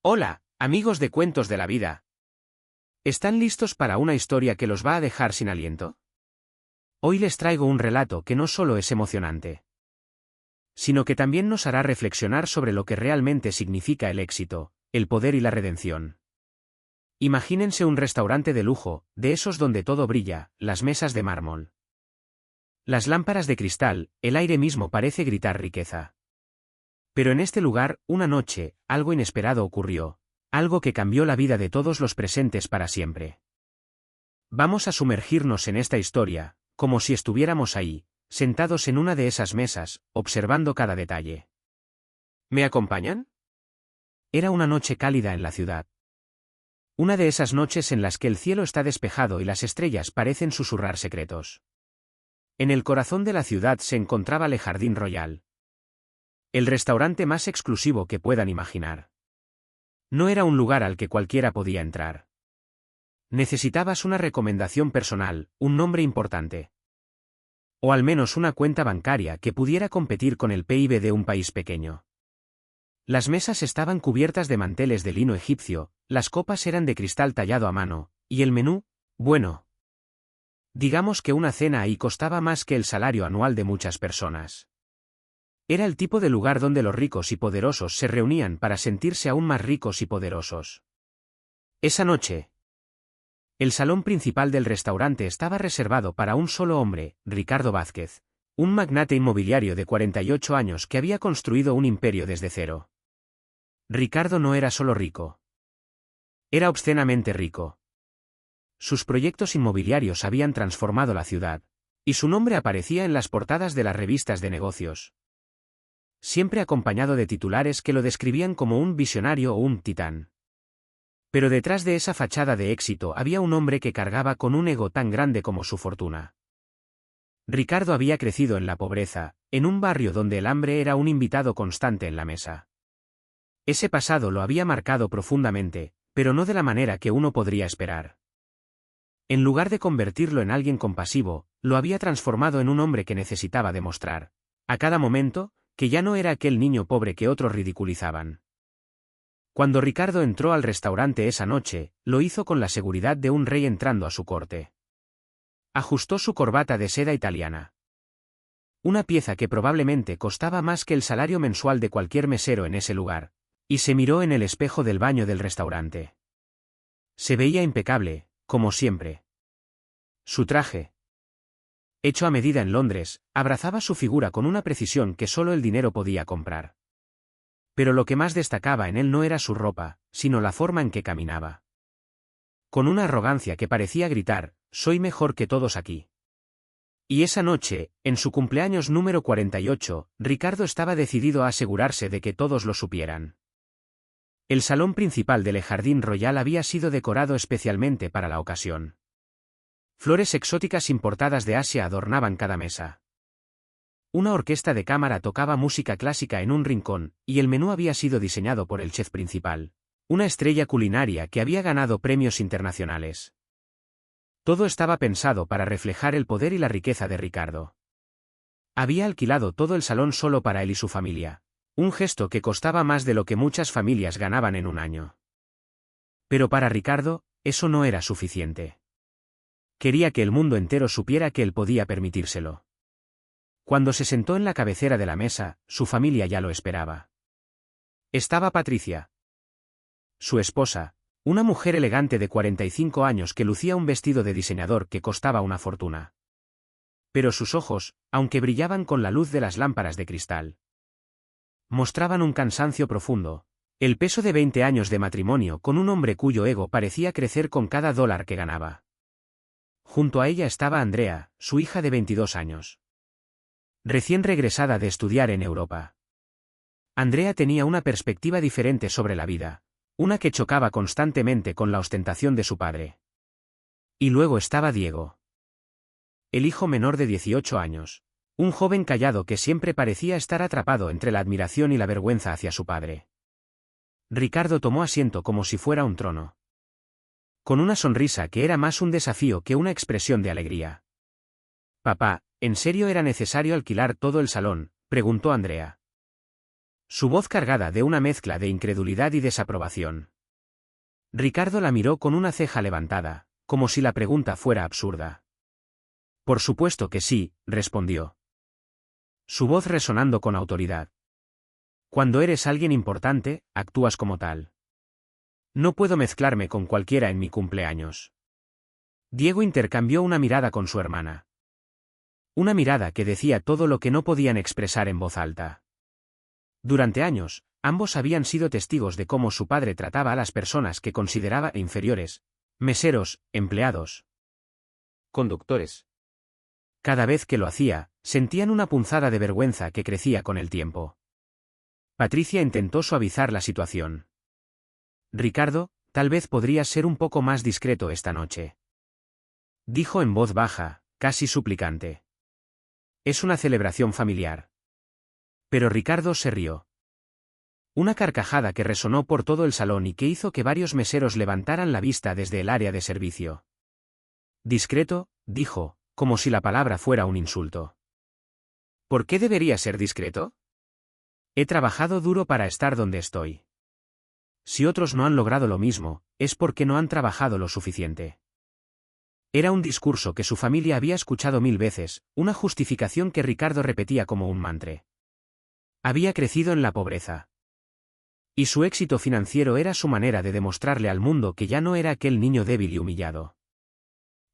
Hola, amigos de Cuentos de la Vida. ¿Están listos para una historia que los va a dejar sin aliento? Hoy les traigo un relato que no solo es emocionante, sino que también nos hará reflexionar sobre lo que realmente significa el éxito, el poder y la redención. Imagínense un restaurante de lujo, de esos donde todo brilla, las mesas de mármol, las lámparas de cristal, el aire mismo parece gritar riqueza. Pero en este lugar, una noche, algo inesperado ocurrió, algo que cambió la vida de todos los presentes para siempre. Vamos a sumergirnos en esta historia, como si estuviéramos ahí, sentados en una de esas mesas, observando cada detalle. ¿Me acompañan? Era una noche cálida en la ciudad. Una de esas noches en las que el cielo está despejado y las estrellas parecen susurrar secretos. En el corazón de la ciudad se encontraba Le Jardin Royal, el restaurante más exclusivo que puedan imaginar. No era un lugar al que cualquiera podía entrar. Necesitabas una recomendación personal, un nombre importante. O al menos una cuenta bancaria que pudiera competir con el PIB de un país pequeño. Las mesas estaban cubiertas de manteles de lino egipcio, las copas eran de cristal tallado a mano, y el menú, bueno. Digamos que una cena ahí costaba más que el salario anual de muchas personas. Era el tipo de lugar donde los ricos y poderosos se reunían para sentirse aún más ricos y poderosos. Esa noche, el salón principal del restaurante estaba reservado para un solo hombre, Ricardo Vázquez, un magnate inmobiliario de 48 años que había construido un imperio desde cero. Ricardo no era solo rico. Era obscenamente rico. Sus proyectos inmobiliarios habían transformado la ciudad, y su nombre aparecía en las portadas de las revistas de negocios. Siempre acompañado de titulares que lo describían como un visionario o un titán. Pero detrás de esa fachada de éxito había un hombre que cargaba con un ego tan grande como su fortuna. Ricardo había crecido en la pobreza, en un barrio donde el hambre era un invitado constante en la mesa. Ese pasado lo había marcado profundamente, pero no de la manera que uno podría esperar. En lugar de convertirlo en alguien compasivo, lo había transformado en un hombre que necesitaba demostrar, a cada momento, que ya no era aquel niño pobre que otros ridiculizaban. Cuando Ricardo entró al restaurante esa noche, lo hizo con la seguridad de un rey entrando a su corte. Ajustó su corbata de seda italiana. Una pieza que probablemente costaba más que el salario mensual de cualquier mesero en ese lugar, y se miró en el espejo del baño del restaurante. Se veía impecable, como siempre. Su traje, hecho a medida en Londres, abrazaba su figura con una precisión que solo el dinero podía comprar. Pero lo que más destacaba en él no era su ropa, sino la forma en que caminaba. Con una arrogancia que parecía gritar, «Soy mejor que todos aquí». Y esa noche, en su cumpleaños número 48, Ricardo estaba decidido a asegurarse de que todos lo supieran. El salón principal del Le Jardin Royal había sido decorado especialmente para la ocasión. Flores exóticas importadas de Asia adornaban cada mesa. Una orquesta de cámara tocaba música clásica en un rincón, y el menú había sido diseñado por el chef principal, una estrella culinaria que había ganado premios internacionales. Todo estaba pensado para reflejar el poder y la riqueza de Ricardo. Había alquilado todo el salón solo para él y su familia, un gesto que costaba más de lo que muchas familias ganaban en un año. Pero para Ricardo, eso no era suficiente. Quería que el mundo entero supiera que él podía permitírselo. Cuando se sentó en la cabecera de la mesa, su familia ya lo esperaba. Estaba Patricia, su esposa, una mujer elegante de 45 años que lucía un vestido de diseñador que costaba una fortuna. Pero sus ojos, aunque brillaban con la luz de las lámparas de cristal, mostraban un cansancio profundo, el peso de 20 años de matrimonio con un hombre cuyo ego parecía crecer con cada dólar que ganaba. Junto a ella estaba Andrea, su hija de 22 años. Recién regresada de estudiar en Europa. Andrea tenía una perspectiva diferente sobre la vida, una que chocaba constantemente con la ostentación de su padre. Y luego estaba Diego, el hijo menor de 18 años, un joven callado que siempre parecía estar atrapado entre la admiración y la vergüenza hacia su padre. Ricardo tomó asiento como si fuera un trono, con una sonrisa que era más un desafío que una expresión de alegría. «Papá, ¿en serio era necesario alquilar todo el salón?», preguntó Andrea. Su voz cargada de una mezcla de incredulidad y desaprobación. Ricardo la miró con una ceja levantada, como si la pregunta fuera absurda. Por supuesto que sí, respondió. Su voz resonando con autoridad. Cuando eres alguien importante, actúas como tal. No puedo mezclarme con cualquiera en mi cumpleaños. Diego intercambió una mirada con su hermana. Una mirada que decía todo lo que no podían expresar en voz alta. Durante años, ambos habían sido testigos de cómo su padre trataba a las personas que consideraba inferiores, meseros, empleados, conductores. Cada vez que lo hacía, sentían una punzada de vergüenza que crecía con el tiempo. Patricia intentó suavizar la situación. Ricardo, tal vez podrías ser un poco más discreto esta noche. Dijo en voz baja, casi suplicante. Es una celebración familiar. Pero Ricardo se rió. Una carcajada que resonó por todo el salón y que hizo que varios meseros levantaran la vista desde el área de servicio. Discreto, dijo, como si la palabra fuera un insulto. ¿Por qué debería ser discreto? He trabajado duro para estar donde estoy. Si otros no han logrado lo mismo, es porque no han trabajado lo suficiente. Era un discurso que su familia había escuchado 1000 veces, una justificación que Ricardo repetía como un mantra. Había crecido en la pobreza. Y su éxito financiero era su manera de demostrarle al mundo que ya no era aquel niño débil y humillado.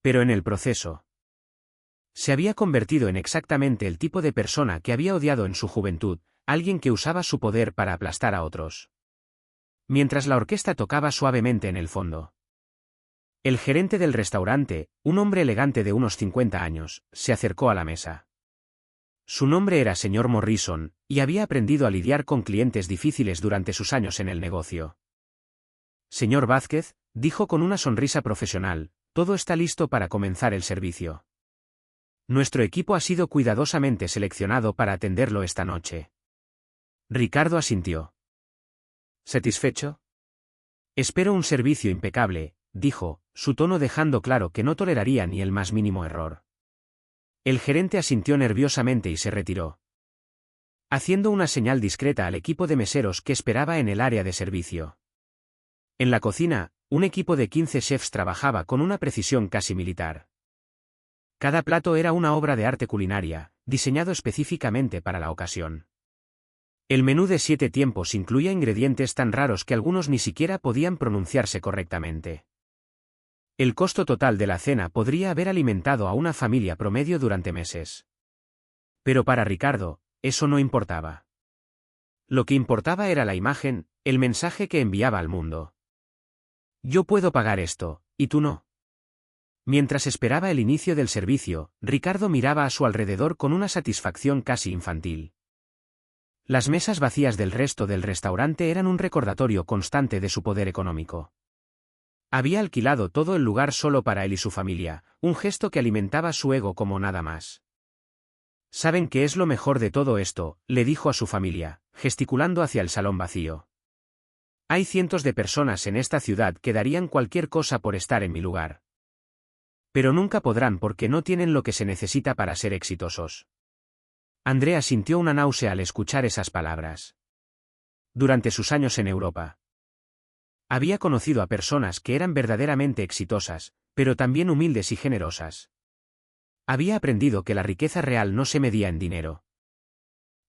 Pero en el proceso, se había convertido en exactamente el tipo de persona que había odiado en su juventud, alguien que usaba su poder para aplastar a otros. Mientras la orquesta tocaba suavemente en el fondo, el gerente del restaurante, un hombre elegante de unos 50 años, se acercó a la mesa. Su nombre era señor Morrison, y había aprendido a lidiar con clientes difíciles durante sus años en el negocio. Señor Vázquez, dijo con una sonrisa profesional, todo está listo para comenzar el servicio. Nuestro equipo ha sido cuidadosamente seleccionado para atenderlo esta noche. Ricardo asintió. ¿Satisfecho? Espero un servicio impecable, dijo, su tono dejando claro que no toleraría ni el más mínimo error. El gerente asintió nerviosamente y se retiró, haciendo una señal discreta al equipo de meseros que esperaba en el área de servicio. En la cocina, un equipo de 15 chefs trabajaba con una precisión casi militar. Cada plato era una obra de arte culinaria, diseñado específicamente para la ocasión. El menú de 7 tiempos incluía ingredientes tan raros que algunos ni siquiera podían pronunciarse correctamente. El costo total de la cena podría haber alimentado a una familia promedio durante meses. Pero para Ricardo, eso no importaba. Lo que importaba era la imagen, el mensaje que enviaba al mundo. Yo puedo pagar esto, y tú no. Mientras esperaba el inicio del servicio, Ricardo miraba a su alrededor con una satisfacción casi infantil. Las mesas vacías del resto del restaurante eran un recordatorio constante de su poder económico. Había alquilado todo el lugar solo para él y su familia, un gesto que alimentaba su ego como nada más. ¿Saben qué es lo mejor de todo esto?, le dijo a su familia, gesticulando hacia el salón vacío. Hay cientos de personas en esta ciudad que darían cualquier cosa por estar en mi lugar. Pero nunca podrán porque no tienen lo que se necesita para ser exitosos. Andrea sintió una náusea al escuchar esas palabras. Durante sus años en Europa, había conocido a personas que eran verdaderamente exitosas, pero también humildes y generosas. Había aprendido que la riqueza real no se medía en dinero,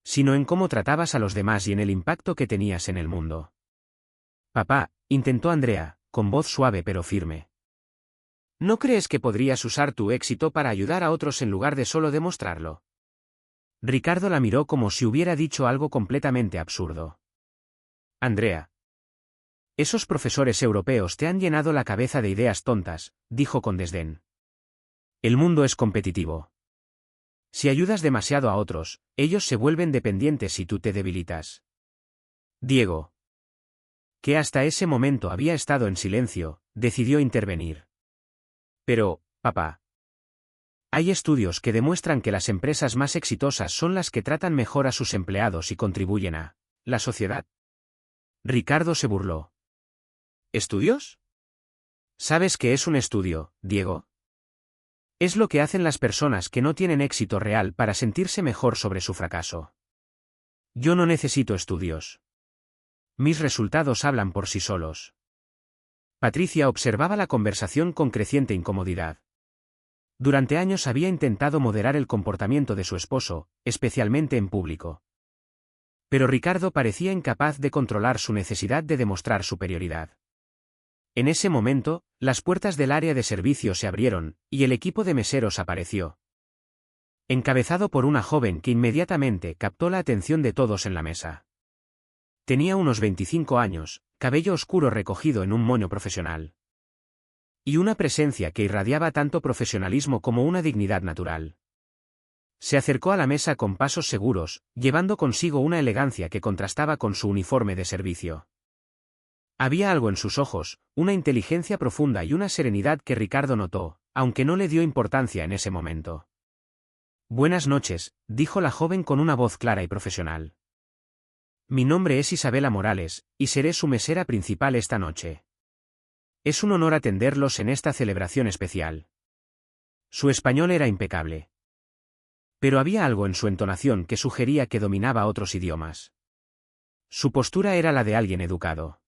sino en cómo tratabas a los demás y en el impacto que tenías en el mundo. Papá, intentó Andrea, con voz suave pero firme. ¿No crees que podrías usar tu éxito para ayudar a otros en lugar de solo demostrarlo? Ricardo la miró como si hubiera dicho algo completamente absurdo. Andrea, esos profesores europeos te han llenado la cabeza de ideas tontas, dijo con desdén. El mundo es competitivo. Si ayudas demasiado a otros, ellos se vuelven dependientes y tú te debilitas. Diego, que hasta ese momento había estado en silencio, decidió intervenir. Pero, papá, hay estudios que demuestran que las empresas más exitosas son las que tratan mejor a sus empleados y contribuyen a la sociedad. Ricardo se burló. ¿Estudios? ¿Sabes qué es un estudio, Diego? Es lo que hacen las personas que no tienen éxito real para sentirse mejor sobre su fracaso. Yo no necesito estudios. Mis resultados hablan por sí solos. Patricia observaba la conversación con creciente incomodidad. Durante años había intentado moderar el comportamiento de su esposo, especialmente en público. Pero Ricardo parecía incapaz de controlar su necesidad de demostrar superioridad. En ese momento, las puertas del área de servicio se abrieron, y el equipo de meseros apareció. Encabezado por una joven que inmediatamente captó la atención de todos en la mesa. Tenía unos 25 años, cabello oscuro recogido en un moño profesional. Y una presencia que irradiaba tanto profesionalismo como una dignidad natural. Se acercó a la mesa con pasos seguros, llevando consigo una elegancia que contrastaba con su uniforme de servicio. Había algo en sus ojos, una inteligencia profunda y una serenidad que Ricardo notó, aunque no le dio importancia en ese momento. Buenas noches, dijo la joven con una voz clara y profesional. Mi nombre es Isabela Morales, y seré su mesera principal esta noche. Es un honor atenderlos en esta celebración especial. Su español era impecable. Pero había algo en su entonación que sugería que dominaba otros idiomas. Su postura era la de alguien educado.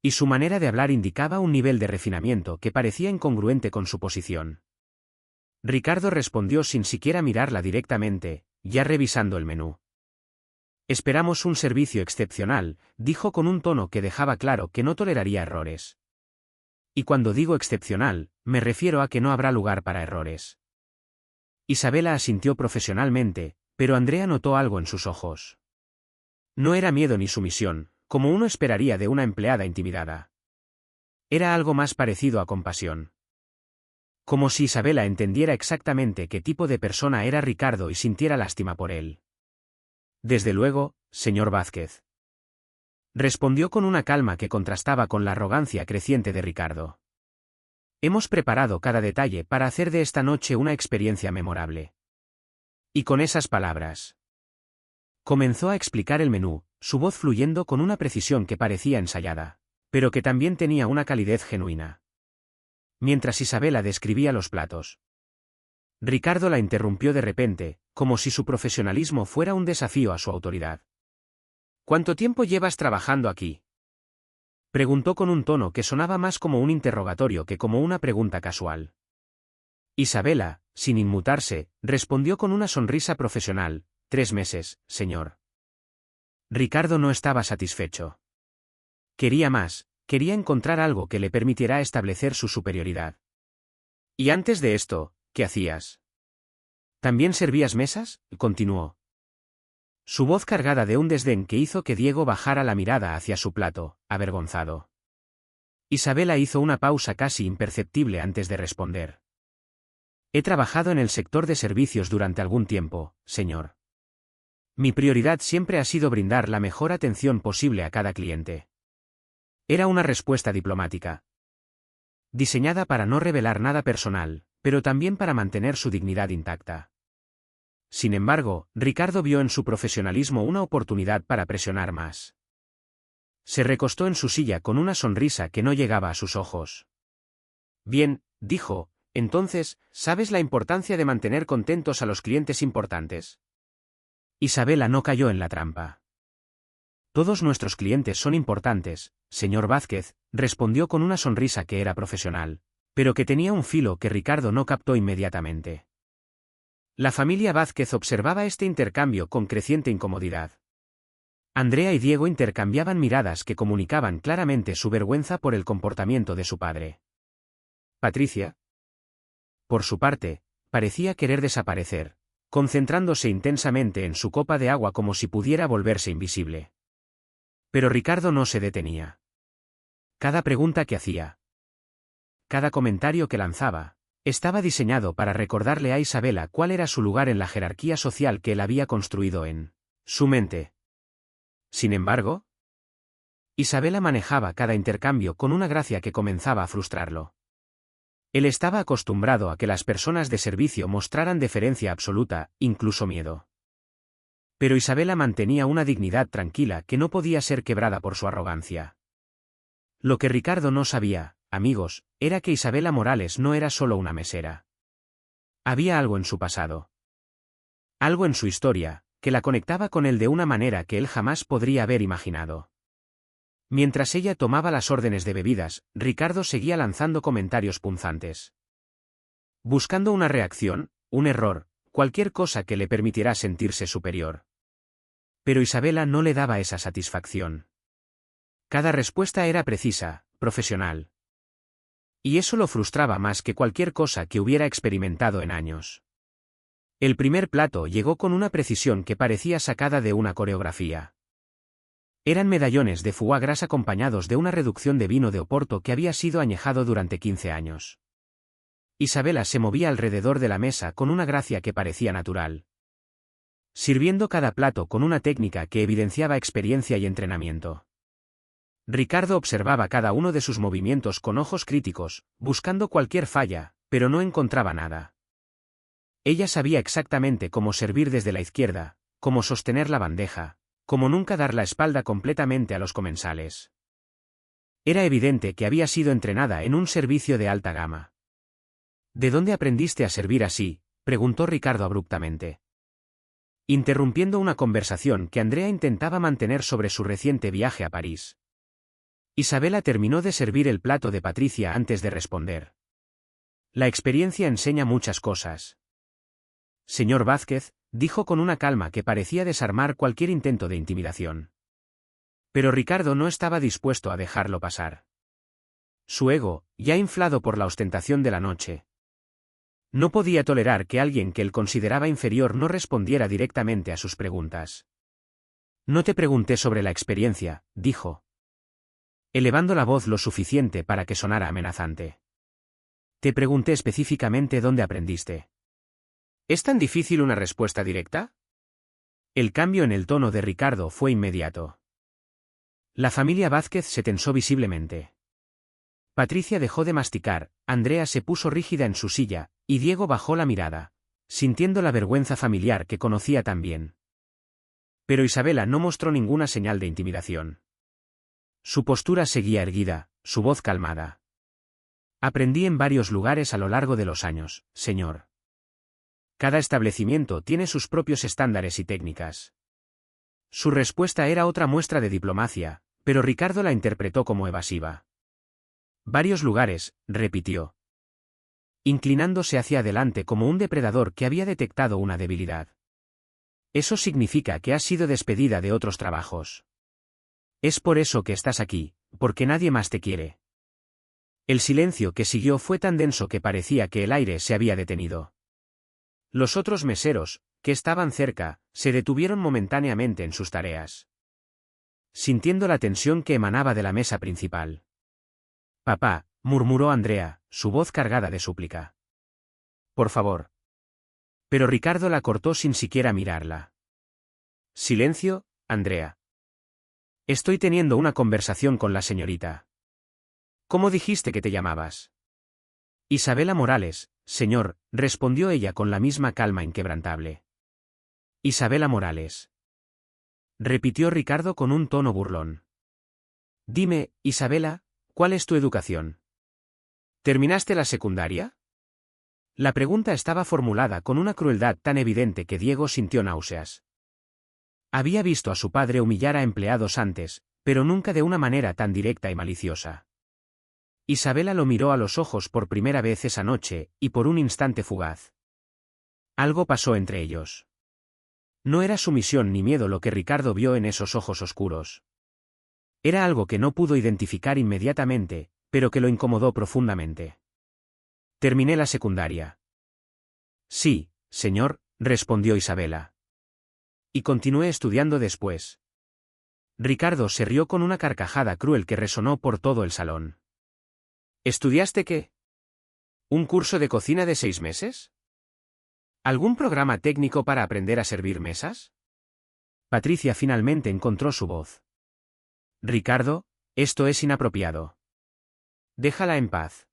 Y su manera de hablar indicaba un nivel de refinamiento que parecía incongruente con su posición. Ricardo respondió sin siquiera mirarla directamente, ya revisando el menú. Esperamos un servicio excepcional, dijo con un tono que dejaba claro que no toleraría errores. Y cuando digo excepcional, me refiero a que no habrá lugar para errores. Isabela asintió profesionalmente, pero Andrea notó algo en sus ojos. No era miedo ni sumisión, como uno esperaría de una empleada intimidada. Era algo más parecido a compasión. Como si Isabela entendiera exactamente qué tipo de persona era Ricardo y sintiera lástima por él. Desde luego, señor Vázquez. Respondió con una calma que contrastaba con la arrogancia creciente de Ricardo. Hemos preparado cada detalle para hacer de esta noche una experiencia memorable. Y con esas palabras comenzó a explicar el menú, su voz fluyendo con una precisión que parecía ensayada, pero que también tenía una calidez genuina. Mientras Isabela describía los platos, Ricardo la interrumpió de repente, como si su profesionalismo fuera un desafío a su autoridad. ¿Cuánto tiempo llevas trabajando aquí?, preguntó con un tono que sonaba más como un interrogatorio que como una pregunta casual. Isabela, sin inmutarse, respondió con una sonrisa profesional: 3 meses, señor. Ricardo no estaba satisfecho. Quería más, quería encontrar algo que le permitiera establecer su superioridad. ¿Y antes de esto, qué hacías? ¿También servías mesas?, continuó. Su voz cargada de un desdén que hizo que Diego bajara la mirada hacia su plato, avergonzado. Isabela hizo una pausa casi imperceptible antes de responder. He trabajado en el sector de servicios durante algún tiempo, señor. Mi prioridad siempre ha sido brindar la mejor atención posible a cada cliente. Era una respuesta diplomática, diseñada para no revelar nada personal, pero también para mantener su dignidad intacta. Sin embargo, Ricardo vio en su profesionalismo una oportunidad para presionar más. Se recostó en su silla con una sonrisa que no llegaba a sus ojos. Bien, dijo, entonces, ¿sabes la importancia de mantener contentos a los clientes importantes? Isabela no cayó en la trampa. Todos nuestros clientes son importantes, señor Vázquez, respondió con una sonrisa que era profesional, pero que tenía un filo que Ricardo no captó inmediatamente. La familia Vázquez observaba este intercambio con creciente incomodidad. Andrea y Diego intercambiaban miradas que comunicaban claramente su vergüenza por el comportamiento de su padre. Patricia, por su parte, parecía querer desaparecer, concentrándose intensamente en su copa de agua como si pudiera volverse invisible. Pero Ricardo no se detenía. Cada pregunta que hacía, cada comentario que lanzaba, estaba diseñado para recordarle a Isabela cuál era su lugar en la jerarquía social que él había construido en su mente. Sin embargo, Isabela manejaba cada intercambio con una gracia que comenzaba a frustrarlo. Él estaba acostumbrado a que las personas de servicio mostraran deferencia absoluta, incluso miedo. Pero Isabela mantenía una dignidad tranquila que no podía ser quebrada por su arrogancia. Lo que Ricardo no sabía, amigos, era que Isabela Morales no era solo una mesera. Había algo en su pasado. Algo en su historia, que la conectaba con él de una manera que él jamás podría haber imaginado. Mientras ella tomaba las órdenes de bebidas, Ricardo seguía lanzando comentarios punzantes. Buscando una reacción, un error, cualquier cosa que le permitiera sentirse superior. Pero Isabela no le daba esa satisfacción. Cada respuesta era precisa, profesional. Y eso lo frustraba más que cualquier cosa que hubiera experimentado en años. El primer plato llegó con una precisión que parecía sacada de una coreografía. Eran medallones de foie gras acompañados de una reducción de vino de Oporto que había sido añejado durante 15 años. Isabela se movía alrededor de la mesa con una gracia que parecía natural, sirviendo cada plato con una técnica que evidenciaba experiencia y entrenamiento. Ricardo observaba cada uno de sus movimientos con ojos críticos, buscando cualquier falla, pero no encontraba nada. Ella sabía exactamente cómo servir desde la izquierda, cómo sostener la bandeja, cómo nunca dar la espalda completamente a los comensales. Era evidente que había sido entrenada en un servicio de alta gama. ¿De dónde aprendiste a servir así?, preguntó Ricardo abruptamente, interrumpiendo una conversación que Andrea intentaba mantener sobre su reciente viaje a París. Isabela terminó de servir el plato de Patricia antes de responder. La experiencia enseña muchas cosas. Señor Vázquez, dijo con una calma que parecía desarmar cualquier intento de intimidación. Pero Ricardo no estaba dispuesto a dejarlo pasar. Su ego, ya inflado por la ostentación de la noche, no podía tolerar que alguien que él consideraba inferior no respondiera directamente a sus preguntas. No te pregunté sobre la experiencia, dijo, elevando la voz lo suficiente para que sonara amenazante. Te pregunté específicamente dónde aprendiste. ¿Es tan difícil una respuesta directa? El cambio en el tono de Ricardo fue inmediato. La familia Vázquez se tensó visiblemente. Patricia dejó de masticar, Andrea se puso rígida en su silla, y Diego bajó la mirada, sintiendo la vergüenza familiar que conocía tan bien. Pero Isabela no mostró ninguna señal de intimidación. Su postura seguía erguida, su voz calmada. Aprendí en varios lugares a lo largo de los años, señor. Cada establecimiento tiene sus propios estándares y técnicas. Su respuesta era otra muestra de diplomacia, pero Ricardo la interpretó como evasiva. Varios lugares, repitió, inclinándose hacia adelante como un depredador que había detectado una debilidad. Eso significa que has sido despedida de otros trabajos. Es por eso que estás aquí, porque nadie más te quiere. El silencio que siguió fue tan denso que parecía que el aire se había detenido. Los otros meseros, que estaban cerca, se detuvieron momentáneamente en sus tareas, sintiendo la tensión que emanaba de la mesa principal. Papá, murmuró Andrea, su voz cargada de súplica. Por favor. Pero Ricardo la cortó sin siquiera mirarla. Silencio, Andrea. Estoy teniendo una conversación con la señorita. ¿Cómo dijiste que te llamabas? Isabela Morales, señor, respondió ella con la misma calma inquebrantable. Isabela Morales. Repitió Ricardo con un tono burlón. Dime, Isabela, ¿cuál es tu educación? ¿Terminaste la secundaria? La pregunta estaba formulada con una crueldad tan evidente que Diego sintió náuseas. Había visto a su padre humillar a empleados antes, pero nunca de una manera tan directa y maliciosa. Isabela lo miró a los ojos por primera vez esa noche, y por un instante fugaz. Algo pasó entre ellos. No era sumisión ni miedo lo que Ricardo vio en esos ojos oscuros. Era algo que no pudo identificar inmediatamente, pero que lo incomodó profundamente. Terminé la secundaria. Sí, señor, respondió Isabela. Y continué estudiando después. Ricardo se rió con una carcajada cruel que resonó por todo el salón. ¿Estudiaste qué? ¿Un curso de cocina de 6 meses? ¿Algún programa técnico para aprender a servir mesas? Patricia finalmente encontró su voz. Ricardo, esto es inapropiado. Déjala en paz.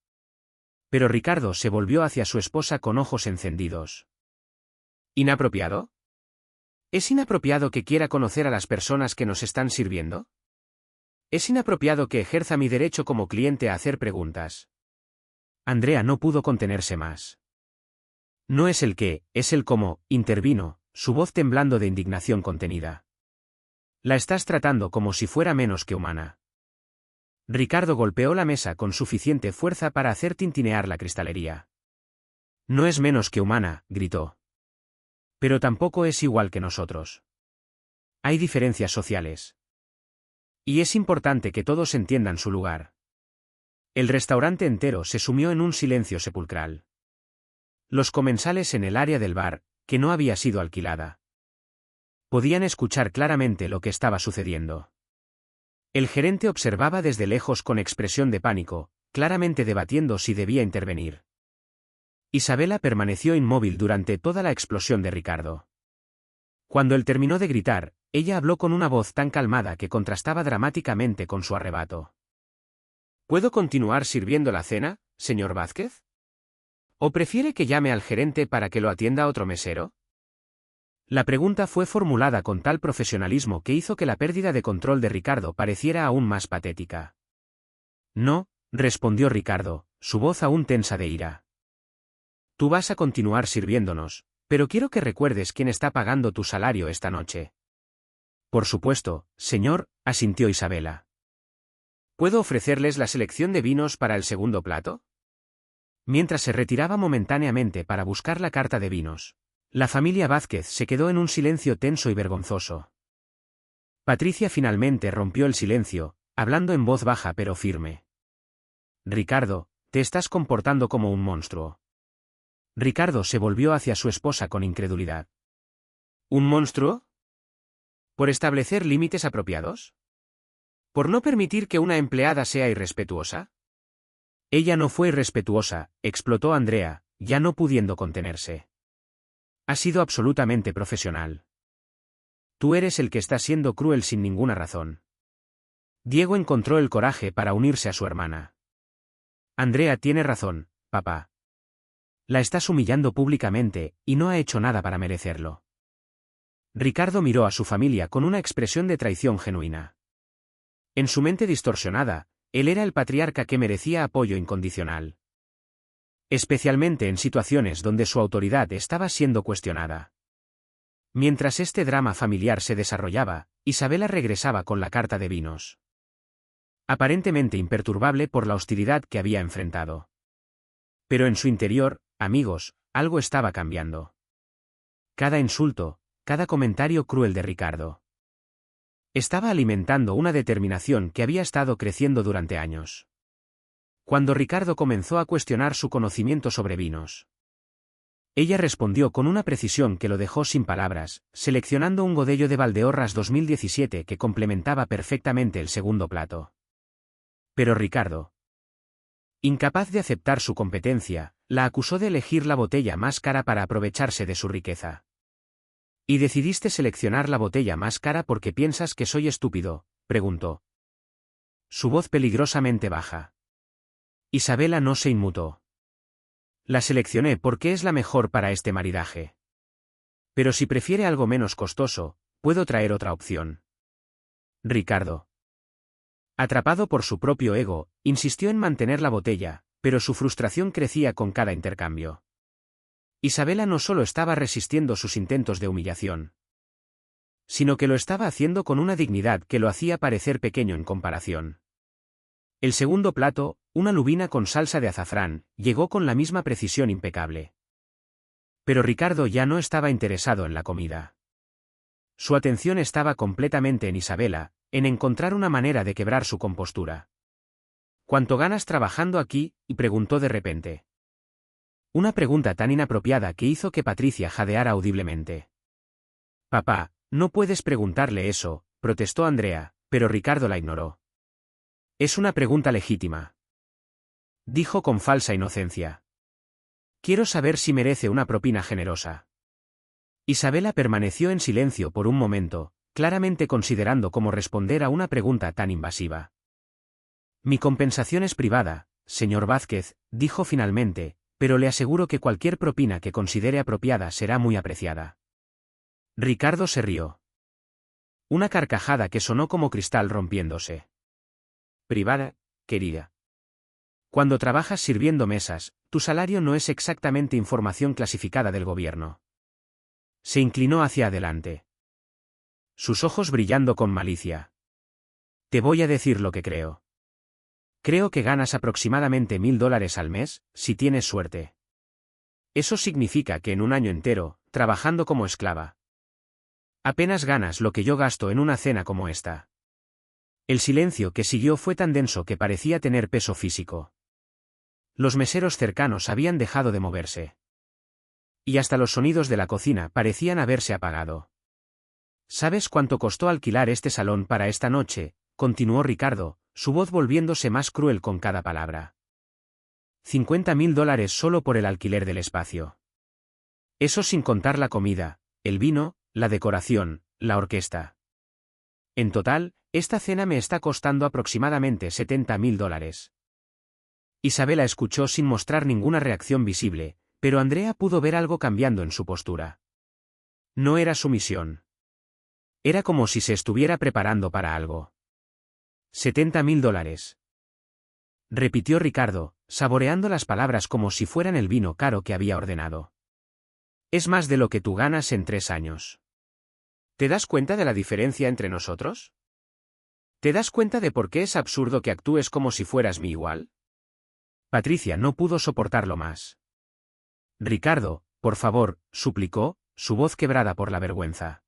Pero Ricardo se volvió hacia su esposa con ojos encendidos. ¿Inapropiado? ¿Es inapropiado que quiera conocer a las personas que nos están sirviendo? ¿Es inapropiado que ejerza mi derecho como cliente a hacer preguntas? Andrea no pudo contenerse más. No es el qué, es el cómo, intervino, su voz temblando de indignación contenida. La estás tratando como si fuera menos que humana. Ricardo golpeó la mesa con suficiente fuerza para hacer tintinear la cristalería. No es menos que humana, gritó. Pero tampoco es igual que nosotros. Hay diferencias sociales. Y es importante que todos entiendan su lugar. El restaurante entero se sumió en un silencio sepulcral. Los comensales en el área del bar, que no había sido alquilada, podían escuchar claramente lo que estaba sucediendo. El gerente observaba desde lejos con expresión de pánico, claramente debatiendo si debía intervenir. Isabela permaneció inmóvil durante toda la explosión de Ricardo. Cuando él terminó de gritar, ella habló con una voz tan calmada que contrastaba dramáticamente con su arrebato. ¿Puedo continuar sirviendo la cena, señor Vázquez? ¿O prefiere que llame al gerente para que lo atienda otro mesero? La pregunta fue formulada con tal profesionalismo que hizo que la pérdida de control de Ricardo pareciera aún más patética. No, respondió Ricardo, su voz aún tensa de ira. Tú vas a continuar sirviéndonos, pero quiero que recuerdes quién está pagando tu salario esta noche. Por supuesto, señor, asintió Isabela. ¿Puedo ofrecerles la selección de vinos para el segundo plato? Mientras se retiraba momentáneamente para buscar la carta de vinos, la familia Vázquez se quedó en un silencio tenso y vergonzoso. Patricia finalmente rompió el silencio, hablando en voz baja pero firme. Ricardo, te estás comportando como un monstruo. Ricardo se volvió hacia su esposa con incredulidad. ¿Un monstruo? ¿Por establecer límites apropiados? ¿Por no permitir que una empleada sea irrespetuosa? Ella no fue irrespetuosa, explotó Andrea, ya no pudiendo contenerse. Ha sido absolutamente profesional. Tú eres el que está siendo cruel sin ninguna razón. Diego encontró el coraje para unirse a su hermana. Andrea tiene razón, papá. La estás humillando públicamente, y no ha hecho nada para merecerlo. Ricardo miró a su familia con una expresión de traición genuina. En su mente distorsionada, él era el patriarca que merecía apoyo incondicional. Especialmente en situaciones donde su autoridad estaba siendo cuestionada. Mientras este drama familiar se desarrollaba, Isabela regresaba con la carta de vinos. Aparentemente imperturbable por la hostilidad que había enfrentado. Pero en su interior, amigos, algo estaba cambiando. Cada insulto, cada comentario cruel de Ricardo, estaba alimentando una determinación que había estado creciendo durante años. Cuando Ricardo comenzó a cuestionar su conocimiento sobre vinos, ella respondió con una precisión que lo dejó sin palabras, seleccionando un Godello de Valdeorras 2017 que complementaba perfectamente el segundo plato. Pero Ricardo, incapaz de aceptar su competencia, la acusó de elegir la botella más cara para aprovecharse de su riqueza. ¿Y decidiste seleccionar la botella más cara porque piensas que soy estúpido?, preguntó. Su voz peligrosamente baja. Isabela no se inmutó. La seleccioné porque es la mejor para este maridaje. Pero si prefiere algo menos costoso, puedo traer otra opción. Ricardo, atrapado por su propio ego, insistió en mantener la botella, pero su frustración crecía con cada intercambio. Isabela no solo estaba resistiendo sus intentos de humillación, sino que lo estaba haciendo con una dignidad que lo hacía parecer pequeño en comparación. El segundo plato, una lubina con salsa de azafrán, llegó con la misma precisión impecable. Pero Ricardo ya no estaba interesado en la comida. Su atención estaba completamente en Isabela, en encontrar una manera de quebrar su compostura. ¿Cuánto ganas trabajando aquí?, y preguntó de repente. Una pregunta tan inapropiada que hizo que Patricia jadeara audiblemente. Papá, no puedes preguntarle eso, protestó Andrea, pero Ricardo la ignoró. Es una pregunta legítima, dijo con falsa inocencia. Quiero saber si merece una propina generosa. Isabela permaneció en silencio por un momento, claramente considerando cómo responder a una pregunta tan invasiva. Mi compensación es privada, señor Vázquez, dijo finalmente, pero le aseguro que cualquier propina que considere apropiada será muy apreciada. Ricardo se rió. Una carcajada que sonó como cristal rompiéndose. Privada, querida. Cuando trabajas sirviendo mesas, tu salario no es exactamente información clasificada del gobierno. Se inclinó hacia adelante. Sus ojos brillando con malicia. Te voy a decir lo que creo. Creo que ganas aproximadamente $1000 al mes, si tienes suerte. Eso significa que en un año entero, trabajando como esclava, apenas ganas lo que yo gasto en una cena como esta. El silencio que siguió fue tan denso que parecía tener peso físico. Los meseros cercanos habían dejado de moverse. Y hasta los sonidos de la cocina parecían haberse apagado. ¿Sabes cuánto costó alquilar este salón para esta noche?, continuó Ricardo, su voz volviéndose más cruel con cada palabra. $50.000 solo por el alquiler del espacio. Eso sin contar la comida, el vino, la decoración, la orquesta. En total, esta cena me está costando aproximadamente $70.000. Isabela escuchó sin mostrar ninguna reacción visible, pero Andrea pudo ver algo cambiando en su postura. No era sumisión. Era como si se estuviera preparando para algo. $70.000. Repitió Ricardo, saboreando las palabras como si fueran el vino caro que había ordenado. Es más de lo que tú ganas en 3 años. ¿Te das cuenta de la diferencia entre nosotros? ¿Te das cuenta de por qué es absurdo que actúes como si fueras mi igual? Patricia no pudo soportarlo más. Ricardo, por favor, suplicó, su voz quebrada por la vergüenza.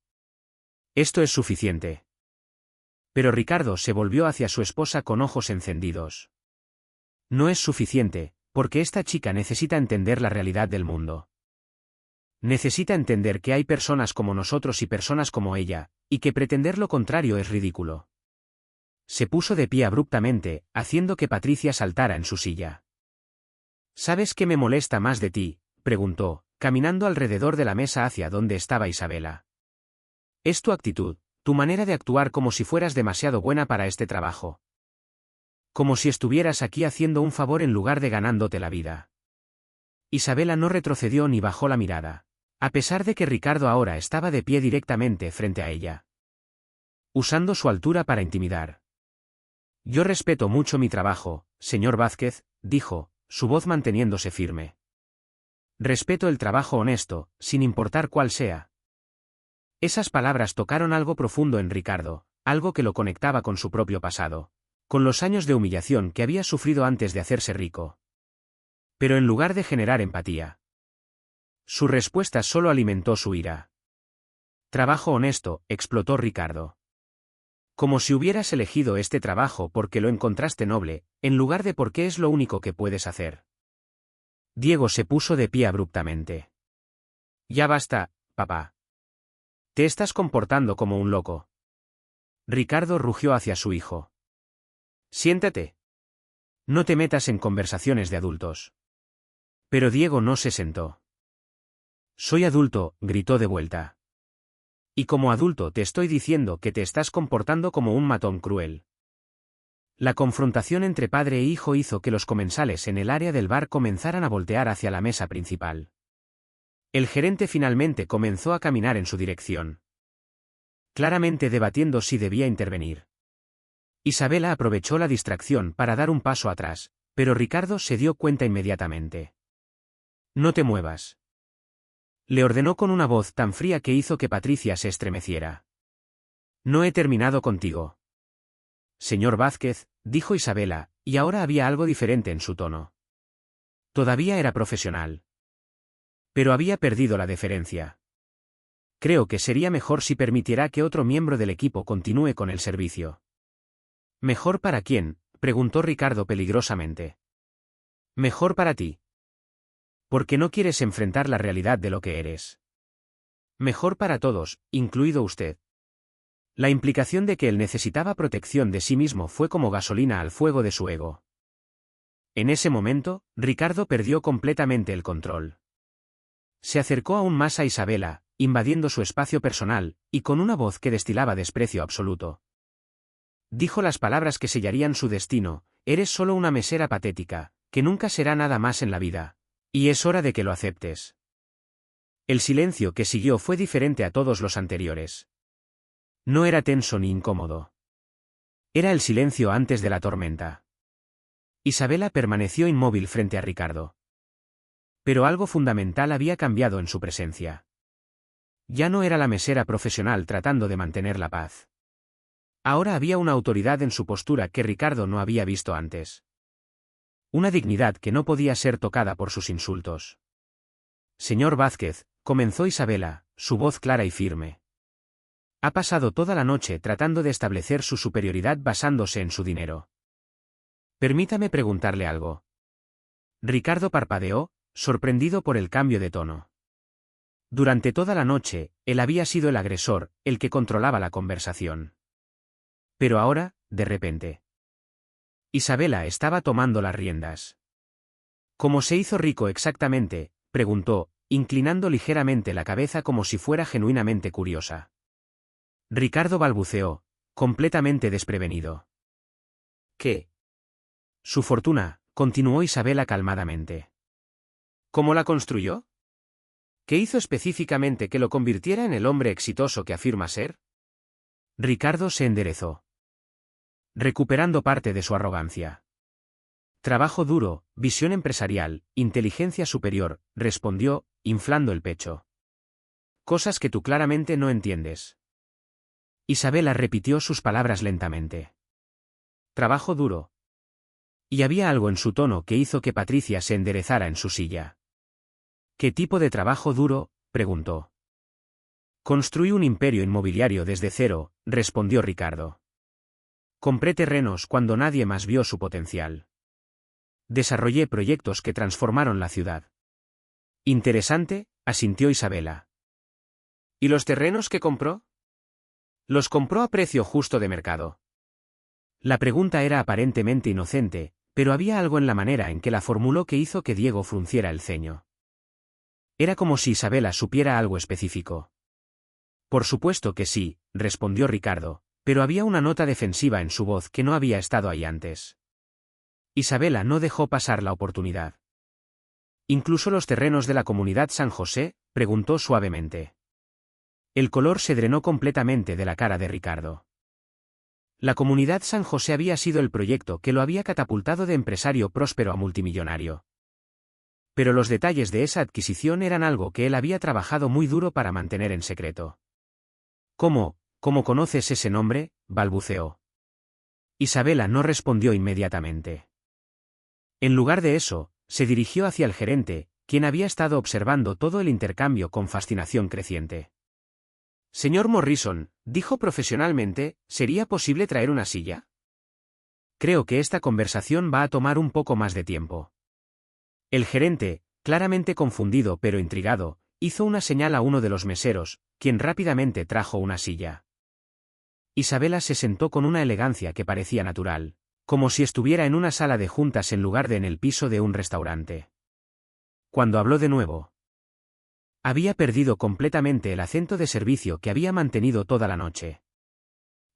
Esto es suficiente. Pero Ricardo se volvió hacia su esposa con ojos encendidos. No es suficiente, porque esta chica necesita entender la realidad del mundo. Necesita entender que hay personas como nosotros y personas como ella, y que pretender lo contrario es ridículo. Se puso de pie abruptamente, haciendo que Patricia saltara en su silla. ¿Sabes qué me molesta más de ti?, preguntó, caminando alrededor de la mesa hacia donde estaba Isabela. Es tu actitud, tu manera de actuar como si fueras demasiado buena para este trabajo. Como si estuvieras aquí haciendo un favor en lugar de ganándote la vida. Isabela no retrocedió ni bajó la mirada, a pesar de que Ricardo ahora estaba de pie directamente frente a ella, usando su altura para intimidar. Yo respeto mucho mi trabajo, señor Vázquez, dijo, su voz manteniéndose firme. Respeto el trabajo honesto, sin importar cuál sea. Esas palabras tocaron algo profundo en Ricardo, algo que lo conectaba con su propio pasado, con los años de humillación que había sufrido antes de hacerse rico. Pero en lugar de generar empatía, su respuesta solo alimentó su ira. Trabajo honesto, explotó Ricardo. Como si hubieras elegido este trabajo porque lo encontraste noble, en lugar de porque es lo único que puedes hacer. Diego se puso de pie abruptamente. Ya basta, papá. Te estás comportando como un loco. Ricardo rugió hacia su hijo. Siéntate. No te metas en conversaciones de adultos. Pero Diego no se sentó. Soy adulto, gritó de vuelta. Y como adulto te estoy diciendo que te estás comportando como un matón cruel. La confrontación entre padre e hijo hizo que los comensales en el área del bar comenzaran a voltear hacia la mesa principal. El gerente finalmente comenzó a caminar en su dirección, claramente debatiendo si debía intervenir. Isabela aprovechó la distracción para dar un paso atrás, pero Ricardo se dio cuenta inmediatamente. No te muevas. Le ordenó con una voz tan fría que hizo que Patricia se estremeciera. No he terminado contigo. Señor Vázquez, dijo Isabela, y ahora había algo diferente en su tono. Todavía era profesional. Pero había perdido la deferencia. Creo que sería mejor si permitiera que otro miembro del equipo continúe con el servicio. ¿Mejor para quién?, preguntó Ricardo peligrosamente. Mejor para ti. Porque no quieres enfrentar la realidad de lo que eres. Mejor para todos, incluido usted. La implicación de que él necesitaba protección de sí mismo fue como gasolina al fuego de su ego. En ese momento, Ricardo perdió completamente el control. Se acercó aún más a Isabela, invadiendo su espacio personal, y con una voz que destilaba desprecio absoluto. Dijo las palabras que sellarían su destino: eres solo una mesera patética, que nunca será nada más en la vida. Y es hora de que lo aceptes. El silencio que siguió fue diferente a todos los anteriores. No era tenso ni incómodo. Era el silencio antes de la tormenta. Isabela permaneció inmóvil frente a Ricardo. Pero algo fundamental había cambiado en su presencia. Ya no era la mesera profesional tratando de mantener la paz. Ahora había una autoridad en su postura que Ricardo no había visto antes. Una dignidad que no podía ser tocada por sus insultos. Señor Vázquez, comenzó Isabela, su voz clara y firme. Ha pasado toda la noche tratando de establecer su superioridad basándose en su dinero. Permítame preguntarle algo. Ricardo parpadeó, sorprendido por el cambio de tono. Durante toda la noche, él había sido el agresor, el que controlaba la conversación. Pero ahora, de repente. Isabela estaba tomando las riendas. ¿Cómo se hizo rico exactamente?, preguntó, inclinando ligeramente la cabeza como si fuera genuinamente curiosa. Ricardo balbuceó, completamente desprevenido. ¿Qué? Su fortuna, continuó Isabela calmadamente. ¿Cómo la construyó? ¿Qué hizo específicamente que lo convirtiera en el hombre exitoso que afirma ser? Ricardo se enderezó, recuperando parte de su arrogancia. Trabajo duro, visión empresarial, inteligencia superior, respondió, inflando el pecho. Cosas que tú claramente no entiendes. Isabela repitió sus palabras lentamente. Trabajo duro. Y había algo en su tono que hizo que Patricia se enderezara en su silla. ¿Qué tipo de trabajo duro?, preguntó. Construí un imperio inmobiliario desde cero, respondió Ricardo. Compré terrenos cuando nadie más vio su potencial. Desarrollé proyectos que transformaron la ciudad. Interesante, asintió Isabela. ¿Y los terrenos que compró? Los compró a precio justo de mercado. La pregunta era aparentemente inocente, pero había algo en la manera en que la formuló que hizo que Diego frunciera el ceño. Era como si Isabela supiera algo específico. Por supuesto que sí, respondió Ricardo, pero había una nota defensiva en su voz que no había estado ahí antes. Isabela no dejó pasar la oportunidad. ¿Incluso los terrenos de la comunidad San José?, preguntó suavemente. El color se drenó completamente de la cara de Ricardo. La comunidad San José había sido el proyecto que lo había catapultado de empresario próspero a multimillonario. Pero los detalles de esa adquisición eran algo que él había trabajado muy duro para mantener en secreto. ¿Cómo conoces ese nombre?, balbuceó. Isabela no respondió inmediatamente. En lugar de eso, se dirigió hacia el gerente, quien había estado observando todo el intercambio con fascinación creciente. Señor Morrison, dijo profesionalmente, ¿sería posible traer una silla? Creo que esta conversación va a tomar un poco más de tiempo. El gerente, claramente confundido pero intrigado, hizo una señal a uno de los meseros, quien rápidamente trajo una silla. Isabela se sentó con una elegancia que parecía natural, como si estuviera en una sala de juntas en lugar de en el piso de un restaurante. Cuando habló de nuevo, había perdido completamente el acento de servicio que había mantenido toda la noche.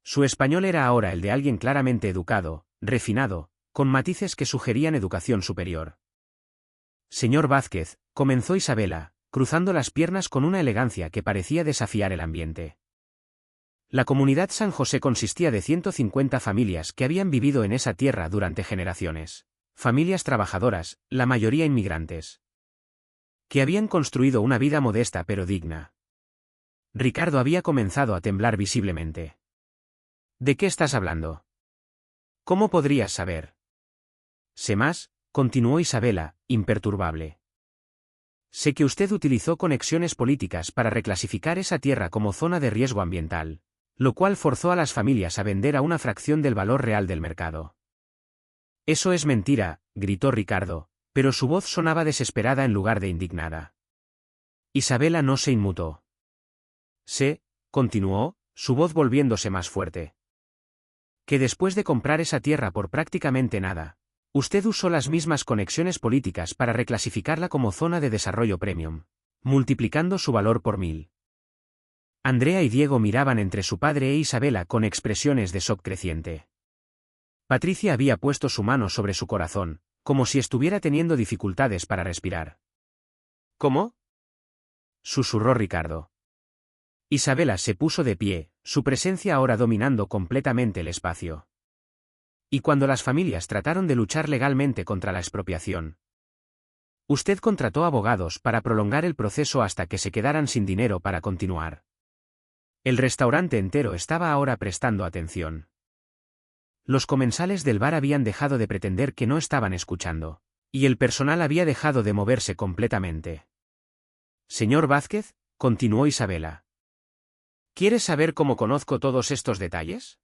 Su español era ahora el de alguien claramente educado, refinado, con matices que sugerían educación superior. Señor Vázquez, comenzó Isabela, cruzando las piernas con una elegancia que parecía desafiar el ambiente. La comunidad San José consistía de 150 familias que habían vivido en esa tierra durante generaciones. Familias trabajadoras, la mayoría inmigrantes, que habían construido una vida modesta pero digna. Ricardo había comenzado a temblar visiblemente. ¿De qué estás hablando? ¿Cómo podrías saber? Sé más, continuó Isabela, imperturbable. Sé que usted utilizó conexiones políticas para reclasificar esa tierra como zona de riesgo ambiental, lo cual forzó a las familias a vender a una fracción del valor real del mercado. Eso es mentira, gritó Ricardo, pero su voz sonaba desesperada en lugar de indignada. Isabela no se inmutó. Sé, continuó, su voz volviéndose más fuerte, que después de comprar esa tierra por prácticamente nada, usted usó las mismas conexiones políticas para reclasificarla como zona de desarrollo premium, multiplicando su valor por 1000. Andrea y Diego miraban entre su padre e Isabela con expresiones de shock creciente. Patricia había puesto su mano sobre su corazón, como si estuviera teniendo dificultades para respirar. ¿Cómo?, susurró Ricardo. Isabela se puso de pie, su presencia ahora dominando completamente el espacio. Y cuando las familias trataron de luchar legalmente contra la expropiación, Usted contrató abogados para prolongar el proceso hasta que se quedaran sin dinero para continuar. El restaurante entero estaba ahora prestando atención. Los comensales del bar habían dejado de pretender que no estaban escuchando, y el personal había dejado de moverse completamente. Señor Vázquez, continuó Isabela. ¿Quieres saber cómo conozco todos estos detalles?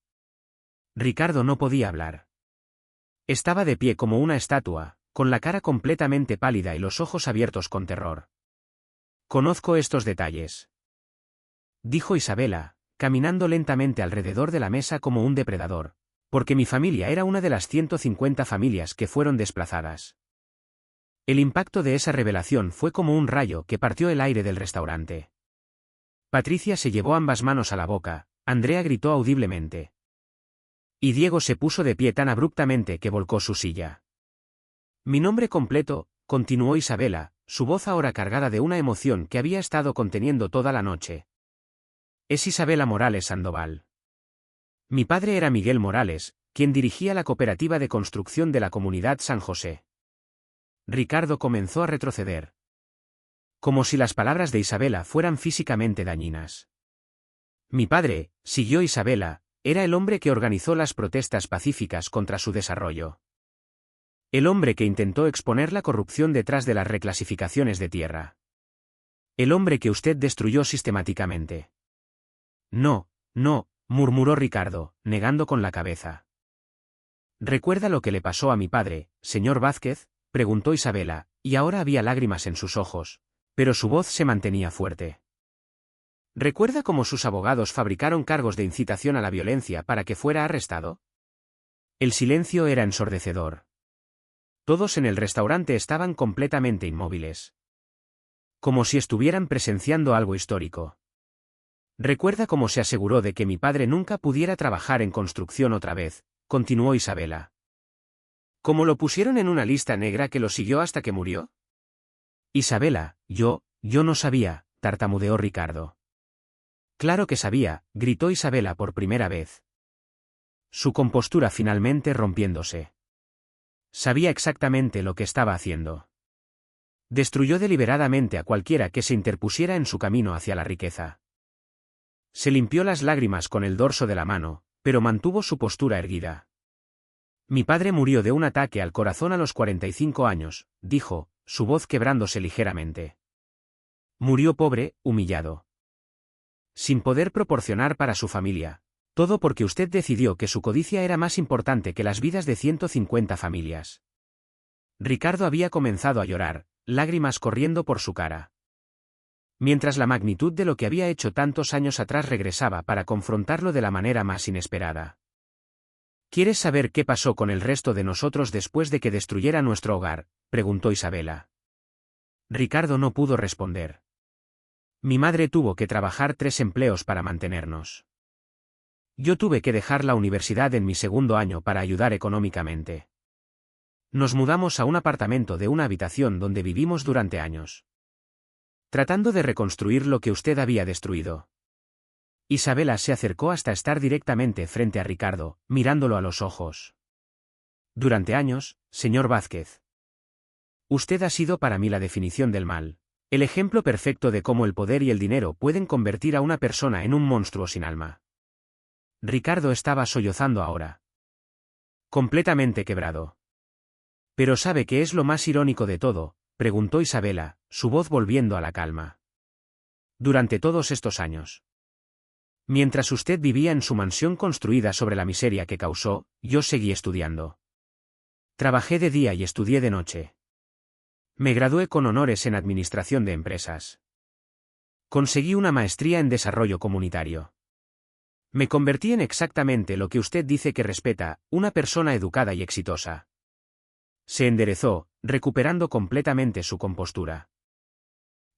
Ricardo no podía hablar. Estaba de pie como una estatua, con la cara completamente pálida y los ojos abiertos con terror. Conozco estos detalles, dijo Isabela, caminando lentamente alrededor de la mesa como un depredador, porque mi familia era una de las 150 familias que fueron desplazadas. El impacto de esa revelación fue como un rayo que partió el aire del restaurante. Patricia se llevó ambas manos a la boca, Andrea gritó audiblemente. Y Diego se puso de pie tan abruptamente que volcó su silla. Mi nombre completo, continuó Isabela, su voz ahora cargada de una emoción que había estado conteniendo toda la noche. Es Isabela Morales Sandoval. Mi padre era Miguel Morales, quien dirigía la cooperativa de construcción de la comunidad San José. Ricardo comenzó a retroceder. Como si las palabras de Isabela fueran físicamente dañinas. Mi padre, siguió Isabela, era el hombre que organizó las protestas pacíficas contra su desarrollo. El hombre que intentó exponer la corrupción detrás de las reclasificaciones de tierra. El hombre que usted destruyó sistemáticamente. No, no, murmuró Ricardo, negando con la cabeza. ¿Recuerda lo que le pasó a mi padre, señor Vázquez?, preguntó Isabela, y ahora había lágrimas en sus ojos, pero su voz se mantenía fuerte. ¿Recuerda cómo sus abogados fabricaron cargos de incitación a la violencia para que fuera arrestado? El silencio era ensordecedor. Todos en el restaurante estaban completamente inmóviles. Como si estuvieran presenciando algo histórico. ¿Recuerda cómo se aseguró de que mi padre nunca pudiera trabajar en construcción otra vez?, continuó Isabela. ¿Cómo lo pusieron en una lista negra que lo siguió hasta que murió? Isabela, yo no sabía, tartamudeó Ricardo. Claro que sabía, gritó Isabela por primera vez. Su compostura finalmente rompiéndose. Sabía exactamente lo que estaba haciendo. Destruyó deliberadamente a cualquiera que se interpusiera en su camino hacia la riqueza. Se limpió las lágrimas con el dorso de la mano, pero mantuvo su postura erguida. Mi padre murió de un ataque al corazón a los 45 años, dijo, su voz quebrándose ligeramente. Murió pobre, humillado. Sin poder proporcionar para su familia. Todo porque usted decidió que su codicia era más importante que las vidas de 150 familias. Ricardo había comenzado a llorar, lágrimas corriendo por su cara. Mientras la magnitud de lo que había hecho tantos años atrás regresaba para confrontarlo de la manera más inesperada. ¿Quieres saber qué pasó con el resto de nosotros después de que destruyera nuestro hogar?, preguntó Isabela. Ricardo no pudo responder. Mi madre tuvo que trabajar 3 empleos para mantenernos. Yo tuve que dejar la universidad en mi segundo año para ayudar económicamente. Nos mudamos a un apartamento de una habitación donde vivimos durante años. Tratando de reconstruir lo que usted había destruido. Isabela se acercó hasta estar directamente frente a Ricardo, mirándolo a los ojos. Durante años, señor Vázquez. Usted ha sido para mí la definición del mal, el ejemplo perfecto de cómo el poder y el dinero pueden convertir a una persona en un monstruo sin alma. Ricardo estaba sollozando ahora. Completamente quebrado. ¿Pero sabe qué es lo más irónico de todo?, preguntó Isabela, su voz volviendo a la calma. Durante todos estos años. Mientras usted vivía en su mansión construida sobre la miseria que causó, yo seguí estudiando. Trabajé de día y estudié de noche. Me gradué con honores en administración de empresas. Conseguí una maestría en desarrollo comunitario. Me convertí en exactamente lo que usted dice que respeta, una persona educada y exitosa. Se enderezó, recuperando completamente su compostura.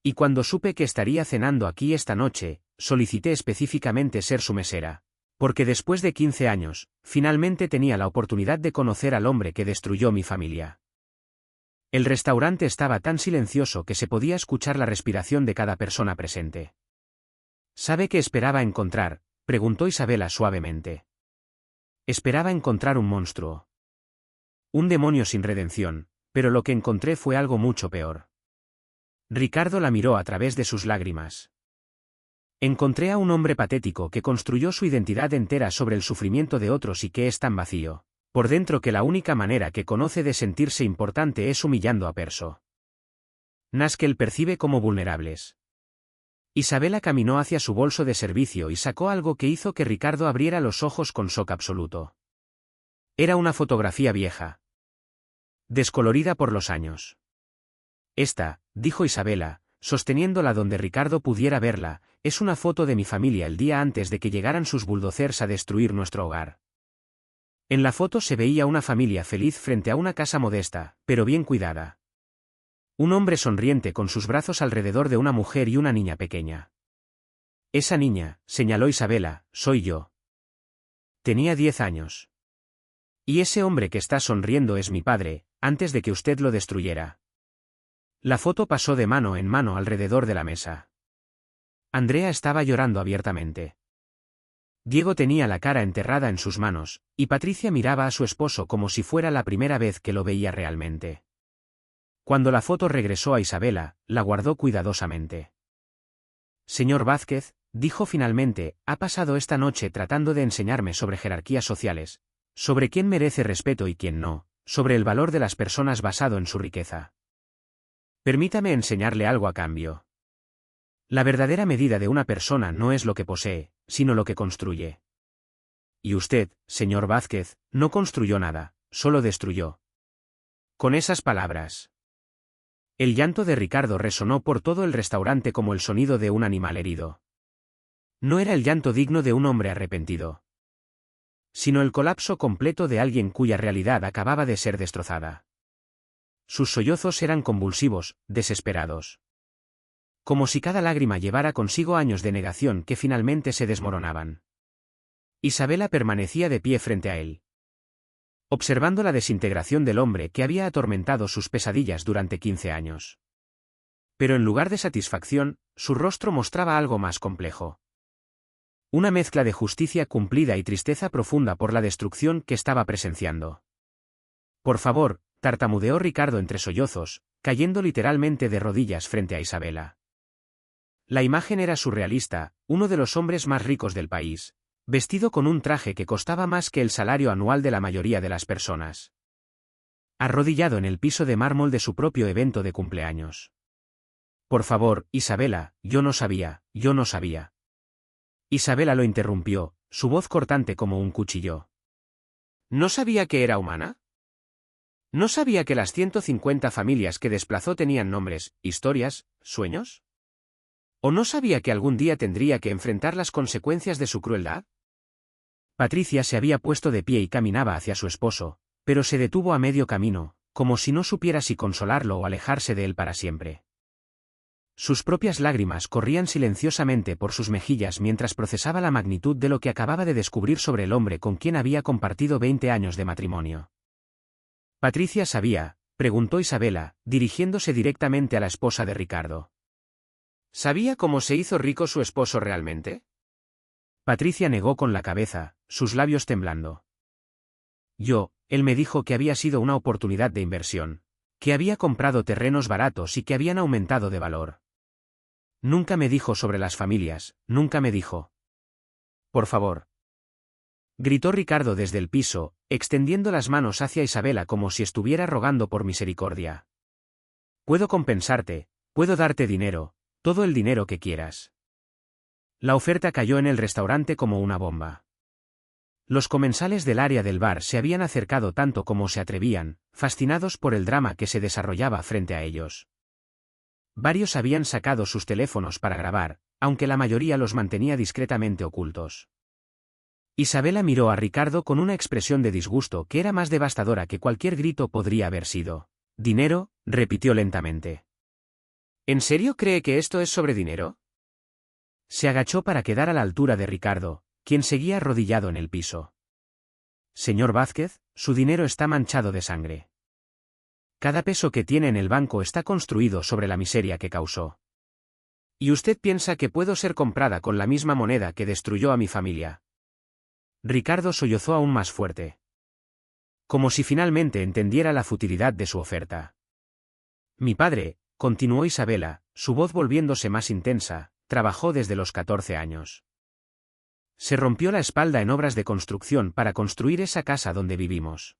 Y cuando supe que estaría cenando aquí esta noche, solicité específicamente ser su mesera, porque después de 15 años, finalmente tenía la oportunidad de conocer al hombre que destruyó mi familia. El restaurante estaba tan silencioso que se podía escuchar la respiración de cada persona presente. ¿Sabe qué esperaba encontrar?, preguntó Isabela suavemente. Esperaba encontrar un monstruo. Un demonio sin redención, Pero lo que encontré fue algo mucho peor. Ricardo la miró a través de sus lágrimas. Encontré a un hombre patético que construyó su identidad entera sobre el sufrimiento de otros y que es tan vacío, por dentro, que la única manera que conoce de sentirse importante es humillando a personas que él percibe como vulnerables. Isabela caminó hacia su bolso de servicio y sacó algo que hizo que Ricardo abriera los ojos con shock absoluto. Era una fotografía vieja, descolorida por los años. Esta, dijo Isabela, sosteniéndola donde Ricardo pudiera verla, es una foto de mi familia el día antes de que llegaran sus bulldozers a destruir nuestro hogar. En la foto se veía una familia feliz frente a una casa modesta, pero bien cuidada. Un hombre sonriente con sus brazos alrededor de una mujer y una niña pequeña. Esa niña, señaló Isabela, soy yo. Tenía 10 años. Y ese hombre que está sonriendo es mi padre, antes de que usted lo destruyera. La foto pasó de mano en mano alrededor de la mesa. Andrea estaba llorando abiertamente. Diego tenía la cara enterrada en sus manos, y Patricia miraba a su esposo como si fuera la primera vez que lo veía realmente. Cuando la foto regresó a Isabela, la guardó cuidadosamente. Señor Vázquez, dijo finalmente, ha pasado esta noche tratando de enseñarme sobre jerarquías sociales, sobre quién merece respeto y quién no, sobre el valor de las personas basado en su riqueza. Permítame enseñarle algo a cambio. La verdadera medida de una persona no es lo que posee, sino lo que construye. Y usted, señor Vázquez, no construyó nada, solo destruyó. Con esas palabras, el llanto de Ricardo resonó por todo el restaurante como el sonido de un animal herido. No era el llanto digno de un hombre arrepentido, sino el colapso completo de alguien cuya realidad acababa de ser destrozada. Sus sollozos eran convulsivos, desesperados. Como si cada lágrima llevara consigo años de negación que finalmente se desmoronaban. Isabela permanecía de pie frente a él, observando la desintegración del hombre que había atormentado sus pesadillas durante 15 años. Pero en lugar de satisfacción, su rostro mostraba algo más complejo. Una mezcla de justicia cumplida y tristeza profunda por la destrucción que estaba presenciando. Por favor, tartamudeó Ricardo entre sollozos, cayendo literalmente de rodillas frente a Isabela. La imagen era surrealista, uno de los hombres más ricos del país, vestido con un traje que costaba más que el salario anual de la mayoría de las personas. Arrodillado en el piso de mármol de su propio evento de cumpleaños. Por favor, Isabela, yo no sabía. Isabela lo interrumpió, su voz cortante como un cuchillo. ¿No sabía que era humana? ¿No sabía que las 150 familias que desplazó tenían nombres, historias, sueños? ¿O no sabía que algún día tendría que enfrentar las consecuencias de su crueldad? Patricia se había puesto de pie y caminaba hacia su esposo, pero se detuvo a medio camino, como si no supiera si consolarlo o alejarse de él para siempre. Sus propias lágrimas corrían silenciosamente por sus mejillas mientras procesaba la magnitud de lo que acababa de descubrir sobre el hombre con quien había compartido 20 años de matrimonio. ¿Patricia sabía?, preguntó Isabela, dirigiéndose directamente a la esposa de Ricardo. ¿Sabía cómo se hizo rico su esposo realmente? Patricia negó con la cabeza, sus labios temblando. Él me dijo que había sido una oportunidad de inversión, que había comprado terrenos baratos y que habían aumentado de valor. Nunca me dijo sobre las familias, nunca me dijo. Por favor. Gritó Ricardo desde el piso, extendiendo las manos hacia Isabela como si estuviera rogando por misericordia. Puedo compensarte, puedo darte dinero, todo el dinero que quieras. La oferta cayó en el restaurante como una bomba. Los comensales del área del bar se habían acercado tanto como se atrevían, fascinados por el drama que se desarrollaba frente a ellos. Varios habían sacado sus teléfonos para grabar, aunque la mayoría los mantenía discretamente ocultos. Isabela miró a Ricardo con una expresión de disgusto que era más devastadora que cualquier grito podría haber sido. ¿Dinero?, repitió lentamente. ¿En serio cree que esto es sobre dinero? Se agachó para quedar a la altura de Ricardo, quien seguía arrodillado en el piso. Señor Vázquez, su dinero está manchado de sangre. Cada peso que tiene en el banco está construido sobre la miseria que causó. ¿Y usted piensa que puedo ser comprada con la misma moneda que destruyó a mi familia? Ricardo sollozó aún más fuerte. Como si finalmente entendiera la futilidad de su oferta. Mi padre, continuó Isabela, su voz volviéndose más intensa, trabajó desde los 14 años. Se rompió la espalda en obras de construcción para construir esa casa donde vivimos.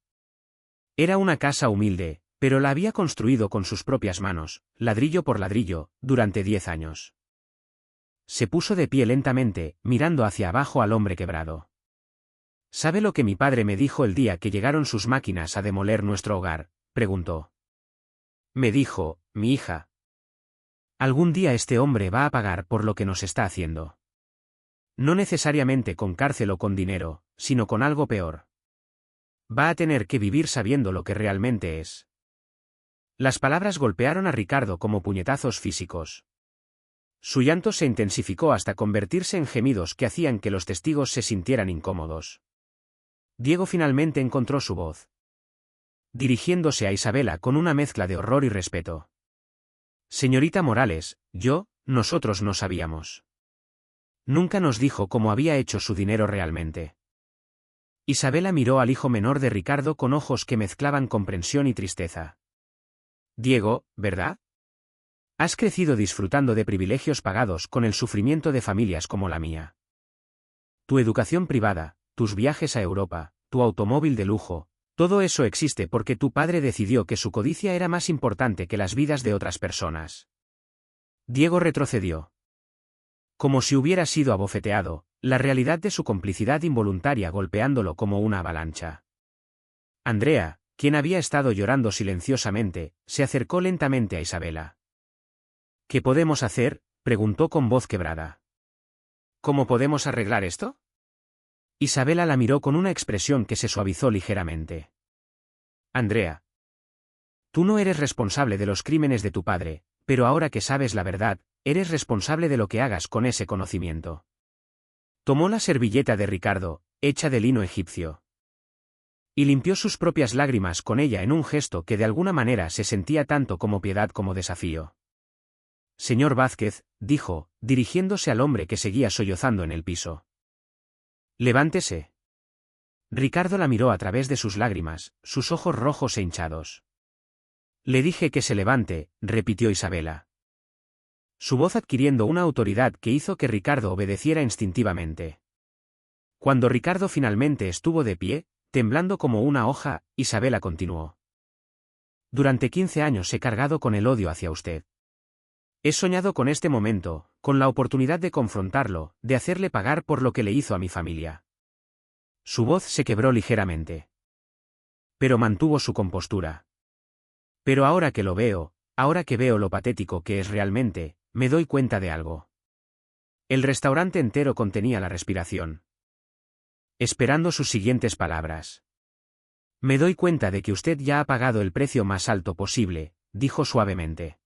Era una casa humilde, pero la había construido con sus propias manos, ladrillo por ladrillo, durante 10 años. Se puso de pie lentamente, mirando hacia abajo al hombre quebrado. ¿Sabe lo que mi padre me dijo el día que llegaron sus máquinas a demoler nuestro hogar?, preguntó. Me dijo, mi hija. Algún día este hombre va a pagar por lo que nos está haciendo. No necesariamente con cárcel o con dinero, sino con algo peor. Va a tener que vivir sabiendo lo que realmente es. Las palabras golpearon a Ricardo como puñetazos físicos. Su llanto se intensificó hasta convertirse en gemidos que hacían que los testigos se sintieran incómodos. Diego finalmente encontró su voz, dirigiéndose a Isabela con una mezcla de horror y respeto. Señorita Morales, nosotros no sabíamos. Nunca nos dijo cómo había hecho su dinero realmente. Isabela miró al hijo menor de Ricardo con ojos que mezclaban comprensión y tristeza. Diego, ¿verdad? Has crecido disfrutando de privilegios pagados con el sufrimiento de familias como la mía. Tu educación privada, tus viajes a Europa, tu automóvil de lujo, todo eso existe porque tu padre decidió que su codicia era más importante que las vidas de otras personas. Diego retrocedió. Como si hubiera sido abofeteado, la realidad de su complicidad involuntaria golpeándolo como una avalancha. Andrea, quien había estado llorando silenciosamente, se acercó lentamente a Isabela. ¿Qué podemos hacer?, preguntó con voz quebrada. ¿Cómo podemos arreglar esto? Isabela la miró con una expresión que se suavizó ligeramente. Andrea. Tú no eres responsable de los crímenes de tu padre, pero ahora que sabes la verdad, eres responsable de lo que hagas con ese conocimiento. Tomó la servilleta de Ricardo, hecha de lino egipcio, y limpió sus propias lágrimas con ella en un gesto que de alguna manera se sentía tanto como piedad como desafío. Señor Vázquez, dijo, dirigiéndose al hombre que seguía sollozando en el piso. Levántese. Ricardo la miró a través de sus lágrimas, sus ojos rojos e hinchados. Le dije que se levante, repitió Isabela. Su voz adquiriendo una autoridad que hizo que Ricardo obedeciera instintivamente. Cuando Ricardo finalmente estuvo de pie, temblando como una hoja, Isabela continuó. Durante 15 años he cargado con el odio hacia usted. He soñado con este momento, con la oportunidad de confrontarlo, de hacerle pagar por lo que le hizo a mi familia. Su voz se quebró ligeramente. Pero mantuvo su compostura. Pero ahora que lo veo, ahora que veo lo patético que es realmente, me doy cuenta de algo. El restaurante entero contenía la respiración, esperando sus siguientes palabras. Me doy cuenta de que usted ya ha pagado el precio más alto posible, dijo suavemente.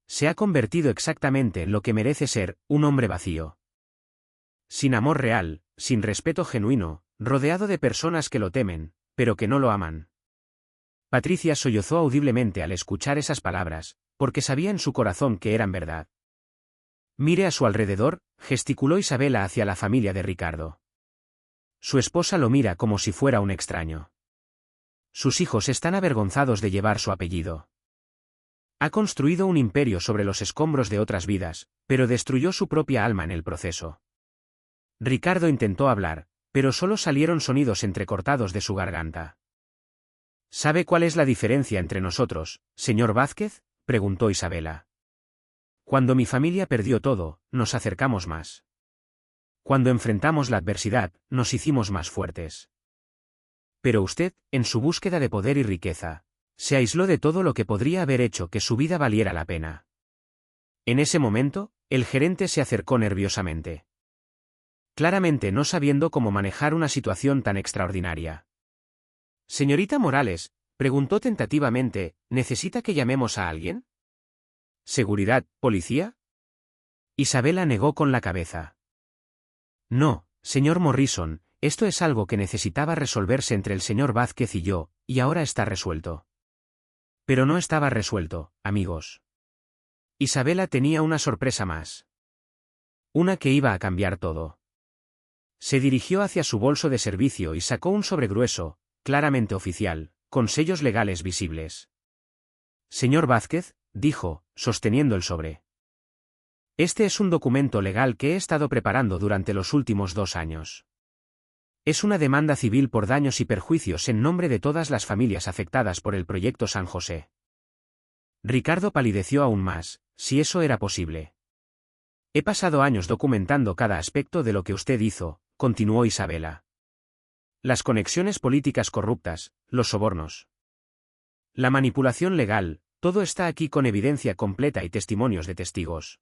Se ha convertido exactamente en lo que merece ser, un hombre vacío. Sin amor real, sin respeto genuino, rodeado de personas que lo temen, pero que no lo aman. Patricia sollozó audiblemente al escuchar esas palabras, porque sabía en su corazón que eran verdad. Mire a su alrededor, gesticuló Isabela hacia la familia de Ricardo. Su esposa lo mira como si fuera un extraño. Sus hijos están avergonzados de llevar su apellido. Ha construido un imperio sobre los escombros de otras vidas, pero destruyó su propia alma en el proceso. Ricardo intentó hablar, pero solo salieron sonidos entrecortados de su garganta. ¿Sabe cuál es la diferencia entre nosotros, señor Vázquez?, preguntó Isabela. Cuando mi familia perdió todo, nos acercamos más. Cuando enfrentamos la adversidad, nos hicimos más fuertes. Pero usted, en su búsqueda de poder y riqueza, se aisló de todo lo que podría haber hecho que su vida valiera la pena. En ese momento, el gerente se acercó nerviosamente. Claramente no sabiendo cómo manejar una situación tan extraordinaria. Señorita Morales, preguntó tentativamente, ¿necesita que llamemos a alguien? ¿Seguridad, policía? Isabela negó con la cabeza. No, señor Morrison, esto es algo que necesitaba resolverse entre el señor Vázquez y yo, y ahora está resuelto. Pero no estaba resuelto, amigos. Isabela tenía una sorpresa más. Una que iba a cambiar todo. Se dirigió hacia su bolso de servicio y sacó un sobre grueso, claramente oficial, con sellos legales visibles. Señor Vázquez, dijo, sosteniendo el sobre. Este es un documento legal que he estado preparando durante los últimos 2 años. Es una demanda civil por daños y perjuicios en nombre de todas las familias afectadas por el proyecto San José. Ricardo palideció aún más, si eso era posible. He pasado años documentando cada aspecto de lo que usted hizo, continuó Isabela. Las conexiones políticas corruptas, los sobornos. La manipulación legal, todo está aquí con evidencia completa y testimonios de testigos.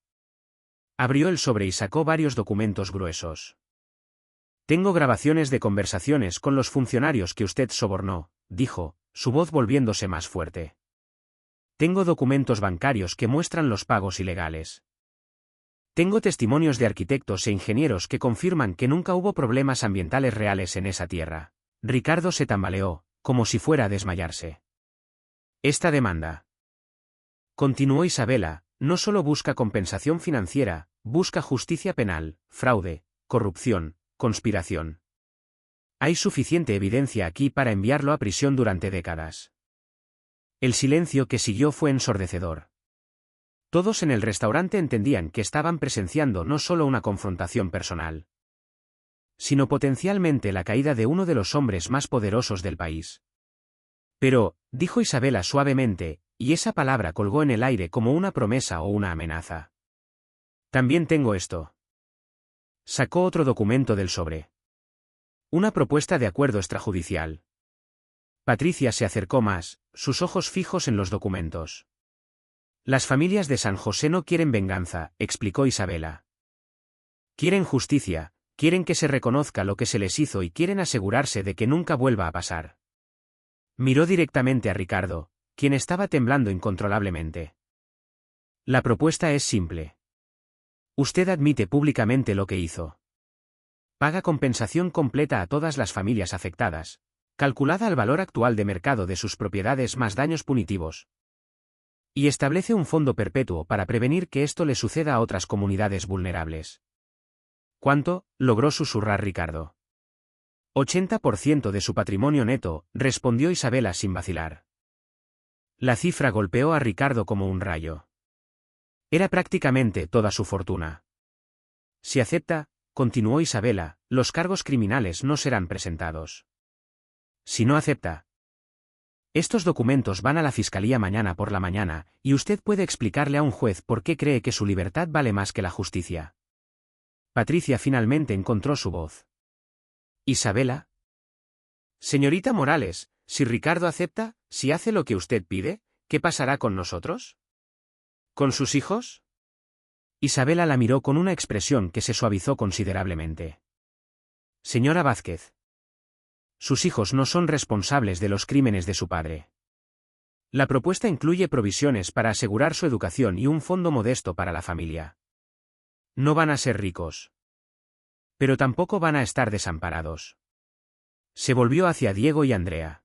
Abrió el sobre y sacó varios documentos gruesos. Tengo grabaciones de conversaciones con los funcionarios que usted sobornó, dijo, su voz volviéndose más fuerte. Tengo documentos bancarios que muestran los pagos ilegales. Tengo testimonios de arquitectos e ingenieros que confirman que nunca hubo problemas ambientales reales en esa tierra. Ricardo se tambaleó, como si fuera a desmayarse. Esta demanda, continuó Isabela, no solo busca compensación financiera, busca justicia penal, fraude, corrupción, conspiración. Hay suficiente evidencia aquí para enviarlo a prisión durante décadas. El silencio que siguió fue ensordecedor. Todos en el restaurante entendían que estaban presenciando no solo una confrontación personal, sino potencialmente la caída de uno de los hombres más poderosos del país. Pero, dijo Isabela suavemente, y esa palabra colgó en el aire como una promesa o una amenaza. También tengo esto. Sacó otro documento del sobre. Una propuesta de acuerdo extrajudicial. Patricia se acercó más, sus ojos fijos en los documentos. Las familias de San José no quieren venganza, explicó Isabela. Quieren justicia, quieren que se reconozca lo que se les hizo y quieren asegurarse de que nunca vuelva a pasar. Miró directamente a Ricardo, quien estaba temblando incontrolablemente. La propuesta es simple. Usted admite públicamente lo que hizo. Paga compensación completa a todas las familias afectadas, calculada al valor actual de mercado de sus propiedades más daños punitivos. Y establece un fondo perpetuo para prevenir que esto le suceda a otras comunidades vulnerables. ¿Cuánto?, logró susurrar Ricardo. 80% de su patrimonio neto, respondió Isabela sin vacilar. La cifra golpeó a Ricardo como un rayo. Era prácticamente toda su fortuna. Si acepta, continuó Isabela, los cargos criminales no serán presentados. Si no acepta, estos documentos van a la fiscalía mañana por la mañana, y usted puede explicarle a un juez por qué cree que su libertad vale más que la justicia. Patricia finalmente encontró su voz. ¿Isabela? Señorita Morales, si Ricardo acepta, si hace lo que usted pide, ¿qué pasará con nosotros? ¿Con sus hijos? Isabela la miró con una expresión que se suavizó considerablemente. Señora Vázquez. Sus hijos no son responsables de los crímenes de su padre. La propuesta incluye provisiones para asegurar su educación y un fondo modesto para la familia. No van a ser ricos. Pero tampoco van a estar desamparados. Se volvió hacia Diego y Andrea.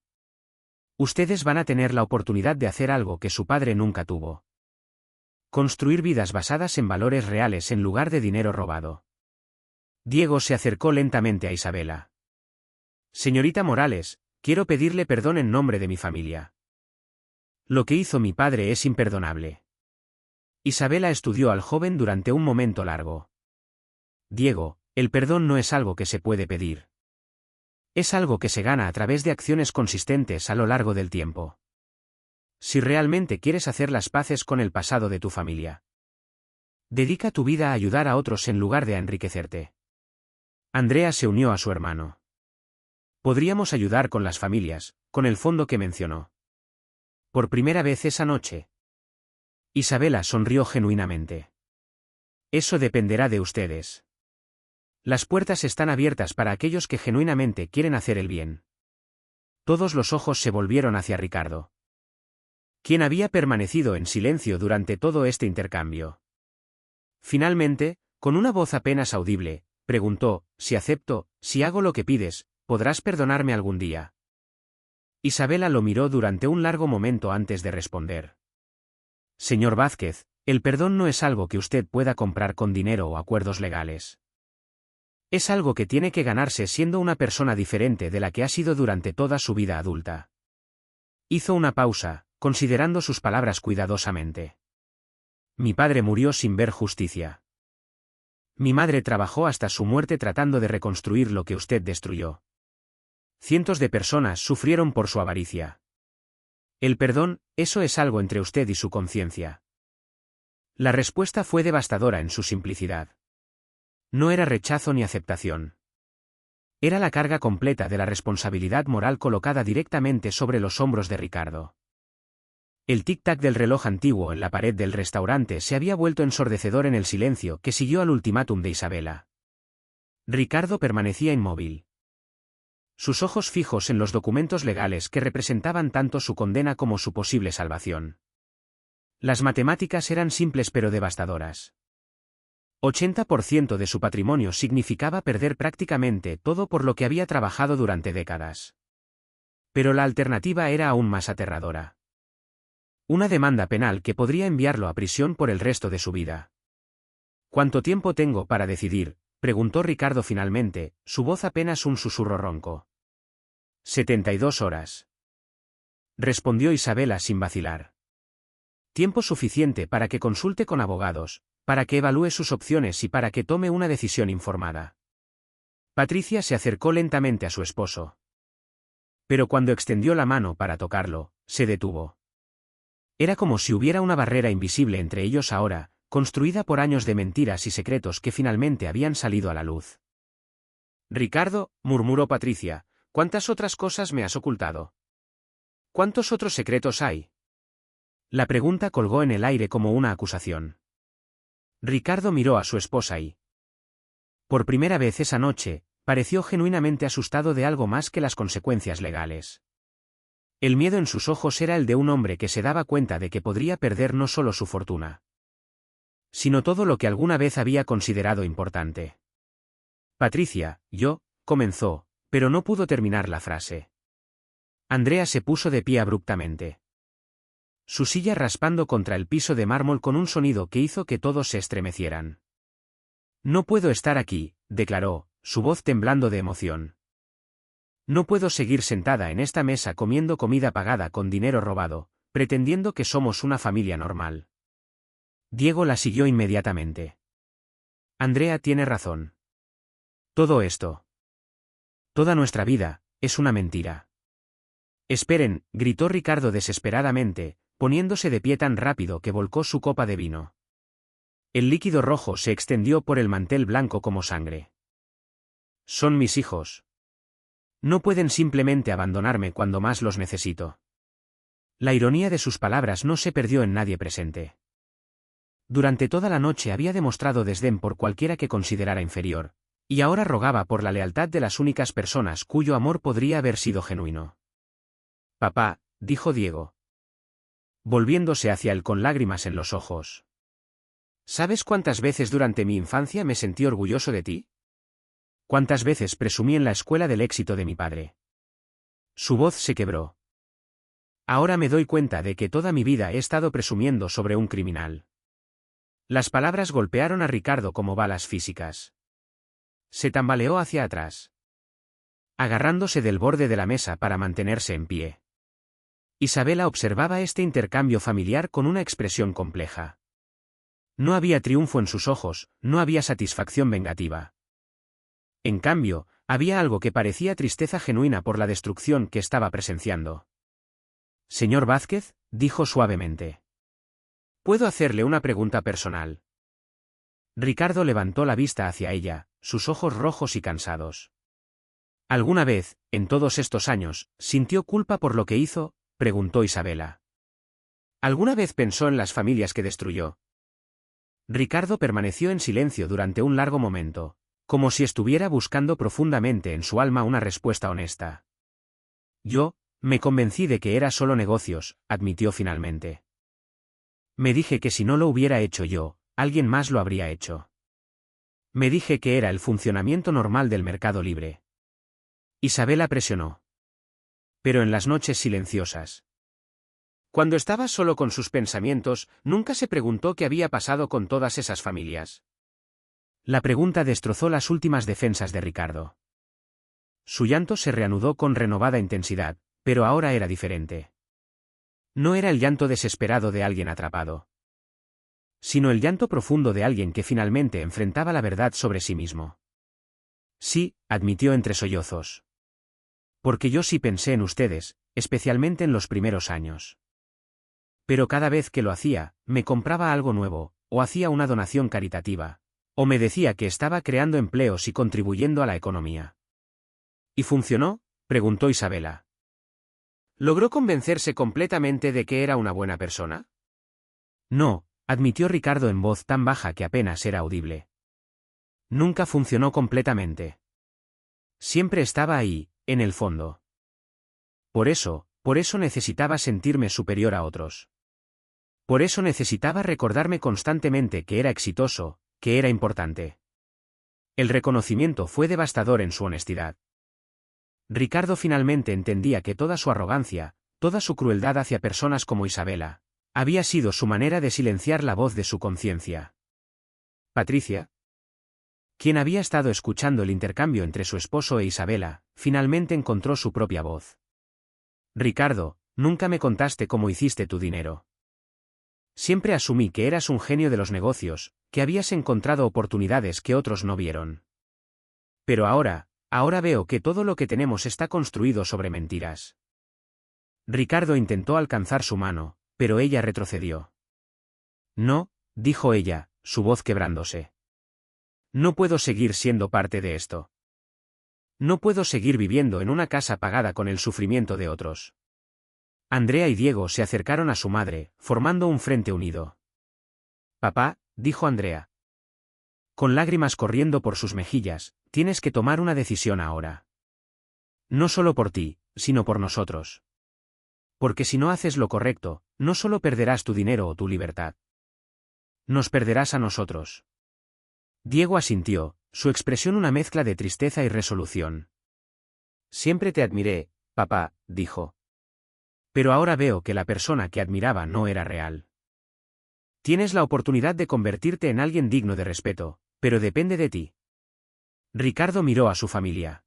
Ustedes van a tener la oportunidad de hacer algo que su padre nunca tuvo. Construir vidas basadas en valores reales en lugar de dinero robado. Diego se acercó lentamente a Isabela. Señorita Morales, quiero pedirle perdón en nombre de mi familia. Lo que hizo mi padre es imperdonable. Isabela estudió al joven durante un momento largo. Diego, el perdón no es algo que se puede pedir. Es algo que se gana a través de acciones consistentes a lo largo del tiempo. Si realmente quieres hacer las paces con el pasado de tu familia, dedica tu vida a ayudar a otros en lugar de a enriquecerte. Andrea se unió a su hermano. Podríamos ayudar con las familias, con el fondo que mencionó. Por primera vez esa noche. Isabela sonrió genuinamente. Eso dependerá de ustedes. Las puertas están abiertas para aquellos que genuinamente quieren hacer el bien. Todos los ojos se volvieron hacia Ricardo, quien había permanecido en silencio durante todo este intercambio. Finalmente, con una voz apenas audible, preguntó, si acepto, si hago lo que pides, ¿podrás perdonarme algún día? Isabela lo miró durante un largo momento antes de responder. Señor Vázquez, el perdón no es algo que usted pueda comprar con dinero o acuerdos legales. Es algo que tiene que ganarse siendo una persona diferente de la que ha sido durante toda su vida adulta. Hizo una pausa, considerando sus palabras cuidadosamente. Mi padre murió sin ver justicia. Mi madre trabajó hasta su muerte tratando de reconstruir lo que usted destruyó. Cientos de personas sufrieron por su avaricia. El perdón, eso es algo entre usted y su conciencia. La respuesta fue devastadora en su simplicidad. No era rechazo ni aceptación. Era la carga completa de la responsabilidad moral colocada directamente sobre los hombros de Ricardo. El tic-tac del reloj antiguo en la pared del restaurante se había vuelto ensordecedor en el silencio que siguió al ultimátum de Isabela. Ricardo permanecía inmóvil. Sus ojos fijos en los documentos legales que representaban tanto su condena como su posible salvación. Las matemáticas eran simples pero devastadoras. 80% de su patrimonio significaba perder prácticamente todo por lo que había trabajado durante décadas. Pero la alternativa era aún más aterradora. Una demanda penal que podría enviarlo a prisión por el resto de su vida. ¿Cuánto tiempo tengo para decidir?, preguntó Ricardo finalmente, su voz apenas un susurro ronco. 72 horas. Respondió Isabela sin vacilar. Tiempo suficiente para que consulte con abogados, para que evalúe sus opciones y para que tome una decisión informada. Patricia se acercó lentamente a su esposo. Pero cuando extendió la mano para tocarlo, se detuvo. Era como si hubiera una barrera invisible entre ellos ahora, construida por años de mentiras y secretos que finalmente habían salido a la luz. Ricardo, murmuró Patricia, ¿cuántas otras cosas me has ocultado? ¿Cuántos otros secretos hay? La pregunta colgó en el aire como una acusación. Ricardo miró a su esposa y, por primera vez esa noche, pareció genuinamente asustado de algo más que las consecuencias legales. El miedo en sus ojos era el de un hombre que se daba cuenta de que podría perder no solo su fortuna, sino todo lo que alguna vez había considerado importante. Patricia, comenzó, pero no pudo terminar la frase. Andrea se puso de pie abruptamente. Su silla raspando contra el piso de mármol con un sonido que hizo que todos se estremecieran. No puedo estar aquí, declaró, su voz temblando de emoción. No puedo seguir sentada en esta mesa comiendo comida pagada con dinero robado, pretendiendo que somos una familia normal. Diego la siguió inmediatamente. Andrea tiene razón. Todo esto, toda nuestra vida, es una mentira. Esperen, gritó Ricardo desesperadamente, poniéndose de pie tan rápido que volcó su copa de vino. El líquido rojo se extendió por el mantel blanco como sangre. Son mis hijos. No pueden simplemente abandonarme cuando más los necesito. La ironía de sus palabras no se perdió en nadie presente. Durante toda la noche había demostrado desdén por cualquiera que considerara inferior, y ahora rogaba por la lealtad de las únicas personas cuyo amor podría haber sido genuino. Papá, dijo Diego, volviéndose hacia él con lágrimas en los ojos. ¿Sabes cuántas veces durante mi infancia me sentí orgulloso de ti? ¿Cuántas veces presumí en la escuela del éxito de mi padre? Su voz se quebró. Ahora me doy cuenta de que toda mi vida he estado presumiendo sobre un criminal. Las palabras golpearon a Ricardo como balas físicas. Se tambaleó hacia atrás, agarrándose del borde de la mesa para mantenerse en pie. Isabela observaba este intercambio familiar con una expresión compleja. No había triunfo en sus ojos, no había satisfacción vengativa. En cambio, había algo que parecía tristeza genuina por la destrucción que estaba presenciando. Señor Vázquez, dijo suavemente. ¿Puedo hacerle una pregunta personal? Ricardo levantó la vista hacia ella, sus ojos rojos y cansados. ¿Alguna vez, en todos estos años, sintió culpa por lo que hizo?, preguntó Isabela. ¿Alguna vez pensó en las familias que destruyó? Ricardo permaneció en silencio durante un largo momento, como si estuviera buscando profundamente en su alma una respuesta honesta. Me convencí de que era solo negocios, admitió finalmente. Me dije que si no lo hubiera hecho yo, alguien más lo habría hecho. Me dije que era el funcionamiento normal del mercado libre. Isabela presionó. Pero en las noches silenciosas, cuando estaba solo con sus pensamientos, nunca se preguntó qué había pasado con todas esas familias. La pregunta destrozó las últimas defensas de Ricardo. Su llanto se reanudó con renovada intensidad, pero ahora era diferente. No era el llanto desesperado de alguien atrapado, sino el llanto profundo de alguien que finalmente enfrentaba la verdad sobre sí mismo. Sí, admitió entre sollozos. Porque yo sí pensé en ustedes, especialmente en los primeros años. Pero cada vez que lo hacía, me compraba algo nuevo, o hacía una donación caritativa, o me decía que estaba creando empleos y contribuyendo a la economía. ¿Y funcionó?, preguntó Isabela. ¿Logró convencerse completamente de que era una buena persona? No, admitió Ricardo en voz tan baja que apenas era audible. Nunca funcionó completamente. Siempre estaba ahí, en el fondo. Por eso necesitaba sentirme superior a otros. Por eso necesitaba recordarme constantemente que era exitoso, que era importante. El reconocimiento fue devastador en su honestidad. Ricardo finalmente entendía que toda su arrogancia, toda su crueldad hacia personas como Isabela, había sido su manera de silenciar la voz de su conciencia. Patricia, quien había estado escuchando el intercambio entre su esposo e Isabela, finalmente encontró su propia voz. Ricardo, nunca me contaste cómo hiciste tu dinero. Siempre asumí que eras un genio de los negocios, que habías encontrado oportunidades que otros no vieron. Pero ahora veo que todo lo que tenemos está construido sobre mentiras. Ricardo intentó alcanzar su mano, pero ella retrocedió. No, dijo ella, su voz quebrándose. No puedo seguir siendo parte de esto. No puedo seguir viviendo en una casa pagada con el sufrimiento de otros. Andrea y Diego se acercaron a su madre, formando un frente unido. Papá, dijo Andrea, con lágrimas corriendo por sus mejillas, tienes que tomar una decisión ahora. No solo por ti, sino por nosotros. Porque si no haces lo correcto, no solo perderás tu dinero o tu libertad. Nos perderás a nosotros. Diego asintió, su expresión una mezcla de tristeza y resolución. Siempre te admiré, papá, dijo. Pero ahora veo que la persona que admiraba no era real. Tienes la oportunidad de convertirte en alguien digno de respeto, pero depende de ti. Ricardo miró a su familia.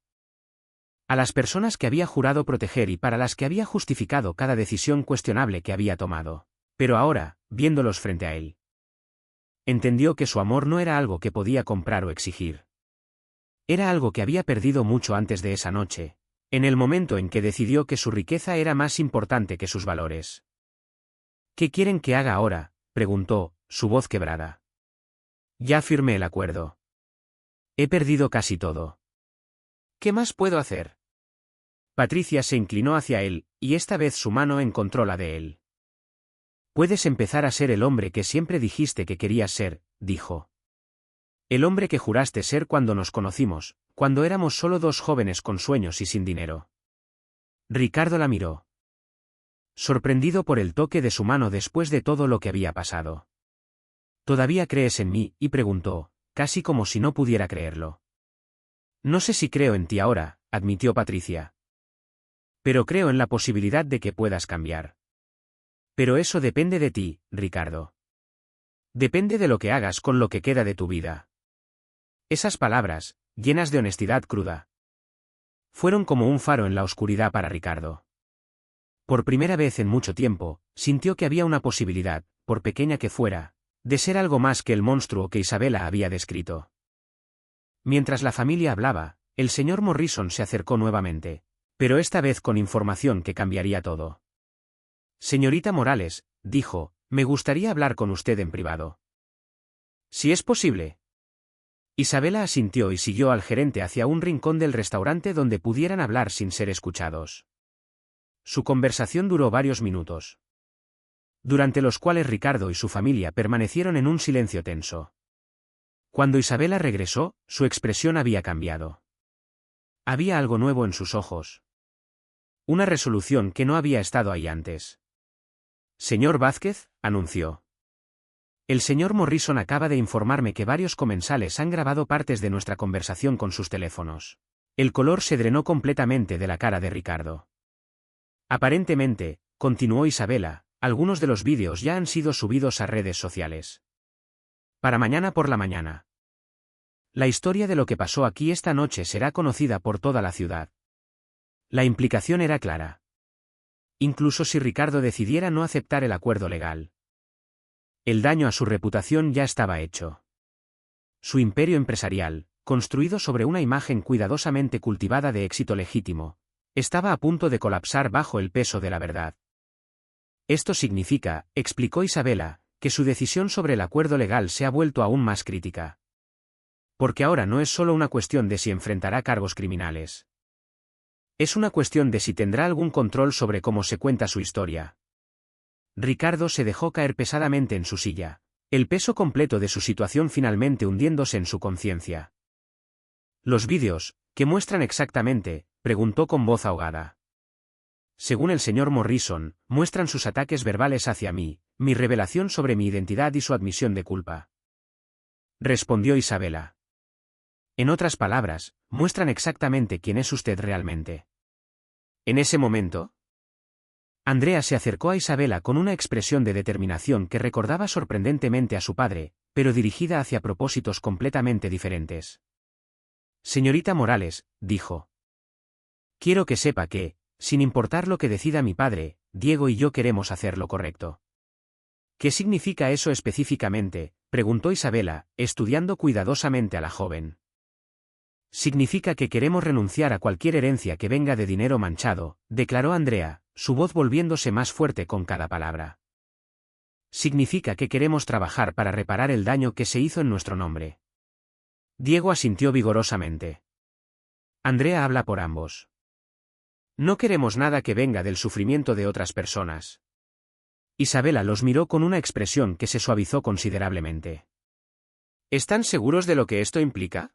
A las personas que había jurado proteger y para las que había justificado cada decisión cuestionable que había tomado. Pero ahora, viéndolos frente a él, entendió que su amor no era algo que podía comprar o exigir. Era algo que había perdido mucho antes de esa noche, en el momento en que decidió que su riqueza era más importante que sus valores. ¿Qué quieren que haga ahora?, preguntó, su voz quebrada. Ya firmé el acuerdo. He perdido casi todo. ¿Qué más puedo hacer? Patricia se inclinó hacia él, y esta vez su mano encontró la de él. Puedes empezar a ser el hombre que siempre dijiste que querías ser, dijo. El hombre que juraste ser cuando nos conocimos, cuando éramos solo dos jóvenes con sueños y sin dinero. Ricardo la miró, sorprendido por el toque de su mano después de todo lo que había pasado. ¿Todavía crees en mí?, y preguntó, casi como si no pudiera creerlo. No sé si creo en ti ahora, admitió Patricia. Pero creo en la posibilidad de que puedas cambiar. Pero eso depende de ti, Ricardo. Depende de lo que hagas con lo que queda de tu vida. Esas palabras, llenas de honestidad cruda, fueron como un faro en la oscuridad para Ricardo. Por primera vez en mucho tiempo, sintió que había una posibilidad, por pequeña que fuera, de ser algo más que el monstruo que Isabela había descrito. Mientras la familia hablaba, el señor Morrison se acercó nuevamente, pero esta vez con información que cambiaría todo. Señorita Morales, dijo, me gustaría hablar con usted en privado. Si es posible. Isabela asintió y siguió al gerente hacia un rincón del restaurante donde pudieran hablar sin ser escuchados. Su conversación duró varios minutos, durante los cuales Ricardo y su familia permanecieron en un silencio tenso. Cuando Isabela regresó, su expresión había cambiado. Había algo nuevo en sus ojos. Una resolución que no había estado ahí antes. Señor Vázquez, anunció. El señor Morrison acaba de informarme que varios comensales han grabado partes de nuestra conversación con sus teléfonos. El color se drenó completamente de la cara de Ricardo. Aparentemente, continuó Isabela, algunos de los vídeos ya han sido subidos a redes sociales. Para mañana por la mañana. La historia de lo que pasó aquí esta noche será conocida por toda la ciudad. La implicación era clara. Incluso si Ricardo decidiera no aceptar el acuerdo legal. El daño a su reputación ya estaba hecho. Su imperio empresarial, construido sobre una imagen cuidadosamente cultivada de éxito legítimo, estaba a punto de colapsar bajo el peso de la verdad. Esto significa, explicó Isabela, que su decisión sobre el acuerdo legal se ha vuelto aún más crítica. Porque ahora no es solo una cuestión de si enfrentará cargos criminales. Es una cuestión de si tendrá algún control sobre cómo se cuenta su historia. Ricardo se dejó caer pesadamente en su silla, el peso completo de su situación finalmente hundiéndose en su conciencia. ¿Los vídeos, qué muestran exactamente?, preguntó con voz ahogada. Según el señor Morrison, muestran sus ataques verbales hacia mí, mi revelación sobre mi identidad y su admisión de culpa. Respondió Isabela. En otras palabras, muestran exactamente quién es usted realmente. En ese momento, Andrea se acercó a Isabela con una expresión de determinación que recordaba sorprendentemente a su padre, pero dirigida hacia propósitos completamente diferentes. Señorita Morales, dijo. Quiero que sepa que, sin importar lo que decida mi padre, Diego y yo queremos hacer lo correcto. ¿Qué significa eso específicamente?, preguntó Isabela, estudiando cuidadosamente a la joven. Significa que queremos renunciar a cualquier herencia que venga de dinero manchado, declaró Andrea, su voz volviéndose más fuerte con cada palabra. Significa que queremos trabajar para reparar el daño que se hizo en nuestro nombre. Diego asintió vigorosamente. Andrea habla por ambos. No queremos nada que venga del sufrimiento de otras personas. Isabela los miró con una expresión que se suavizó considerablemente. ¿Están seguros de lo que esto implica?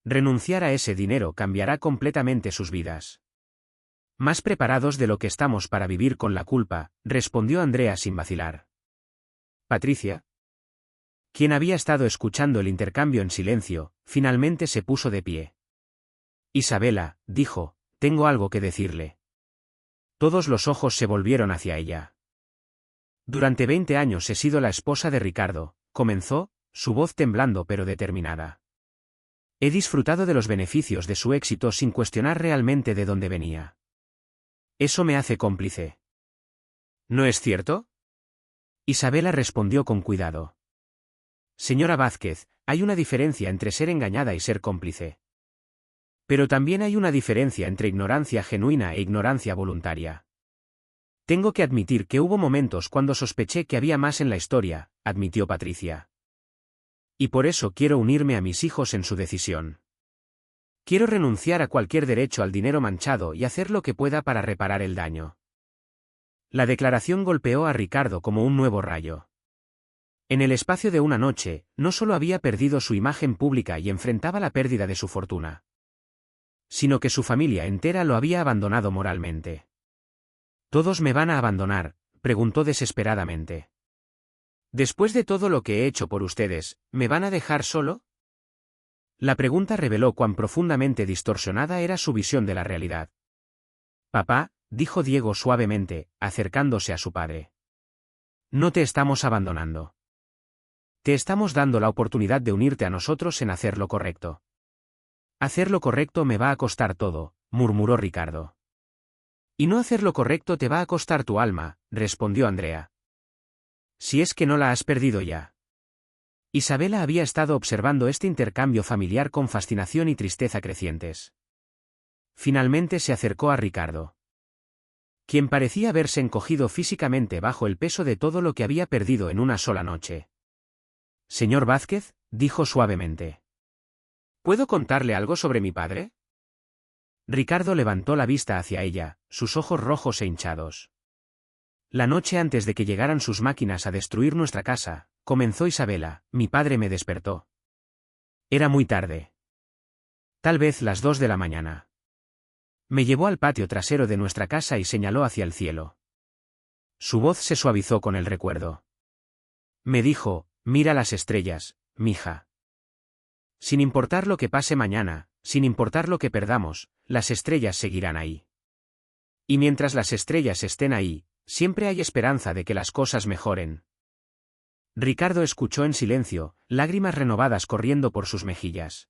Renunciar a ese dinero cambiará completamente sus vidas. Más preparados de lo que estamos para vivir con la culpa, respondió Andrea sin vacilar. Patricia, quien había estado escuchando el intercambio en silencio, finalmente se puso de pie. Isabela, dijo, tengo algo que decirle. Todos los ojos se volvieron hacia ella. Durante 20 años he sido la esposa de Ricardo, comenzó, su voz temblando pero determinada. He disfrutado de los beneficios de su éxito sin cuestionar realmente de dónde venía. Eso me hace cómplice. ¿No es cierto? Isabela respondió con cuidado. Señora Vázquez, hay una diferencia entre ser engañada y ser cómplice. Pero también hay una diferencia entre ignorancia genuina e ignorancia voluntaria. Tengo que admitir que hubo momentos cuando sospeché que había más en la historia, admitió Patricia. Y por eso quiero unirme a mis hijos en su decisión. Quiero renunciar a cualquier derecho al dinero manchado y hacer lo que pueda para reparar el daño. La declaración golpeó a Ricardo como un nuevo rayo. En el espacio de una noche, no solo había perdido su imagen pública y enfrentaba la pérdida de su fortuna, sino que su familia entera lo había abandonado moralmente. ¿Todos me van a abandonar?, preguntó desesperadamente. Después de todo lo que he hecho por ustedes, ¿me van a dejar solo? La pregunta reveló cuán profundamente distorsionada era su visión de la realidad. Papá, dijo Diego suavemente, acercándose a su padre. No te estamos abandonando. Te estamos dando la oportunidad de unirte a nosotros en hacer lo correcto. Hacer lo correcto me va a costar todo, murmuró Ricardo. Y no hacer lo correcto te va a costar tu alma, respondió Andrea. Si es que no la has perdido ya. Isabela había estado observando este intercambio familiar con fascinación y tristeza crecientes. Finalmente se acercó a Ricardo, quien parecía haberse encogido físicamente bajo el peso de todo lo que había perdido en una sola noche. Señor Vázquez, dijo suavemente. ¿Puedo contarle algo sobre mi padre? Ricardo levantó la vista hacia ella, sus ojos rojos e hinchados. La noche antes de que llegaran sus máquinas a destruir nuestra casa, comenzó Isabela, mi padre me despertó. Era muy tarde. Tal vez las 2 de la mañana. Me llevó al patio trasero de nuestra casa y señaló hacia el cielo. Su voz se suavizó con el recuerdo. Me dijo, mira las estrellas, mija. Sin importar lo que pase mañana, sin importar lo que perdamos, las estrellas seguirán ahí. Y mientras las estrellas estén ahí, siempre hay esperanza de que las cosas mejoren. Ricardo escuchó en silencio, lágrimas renovadas corriendo por sus mejillas.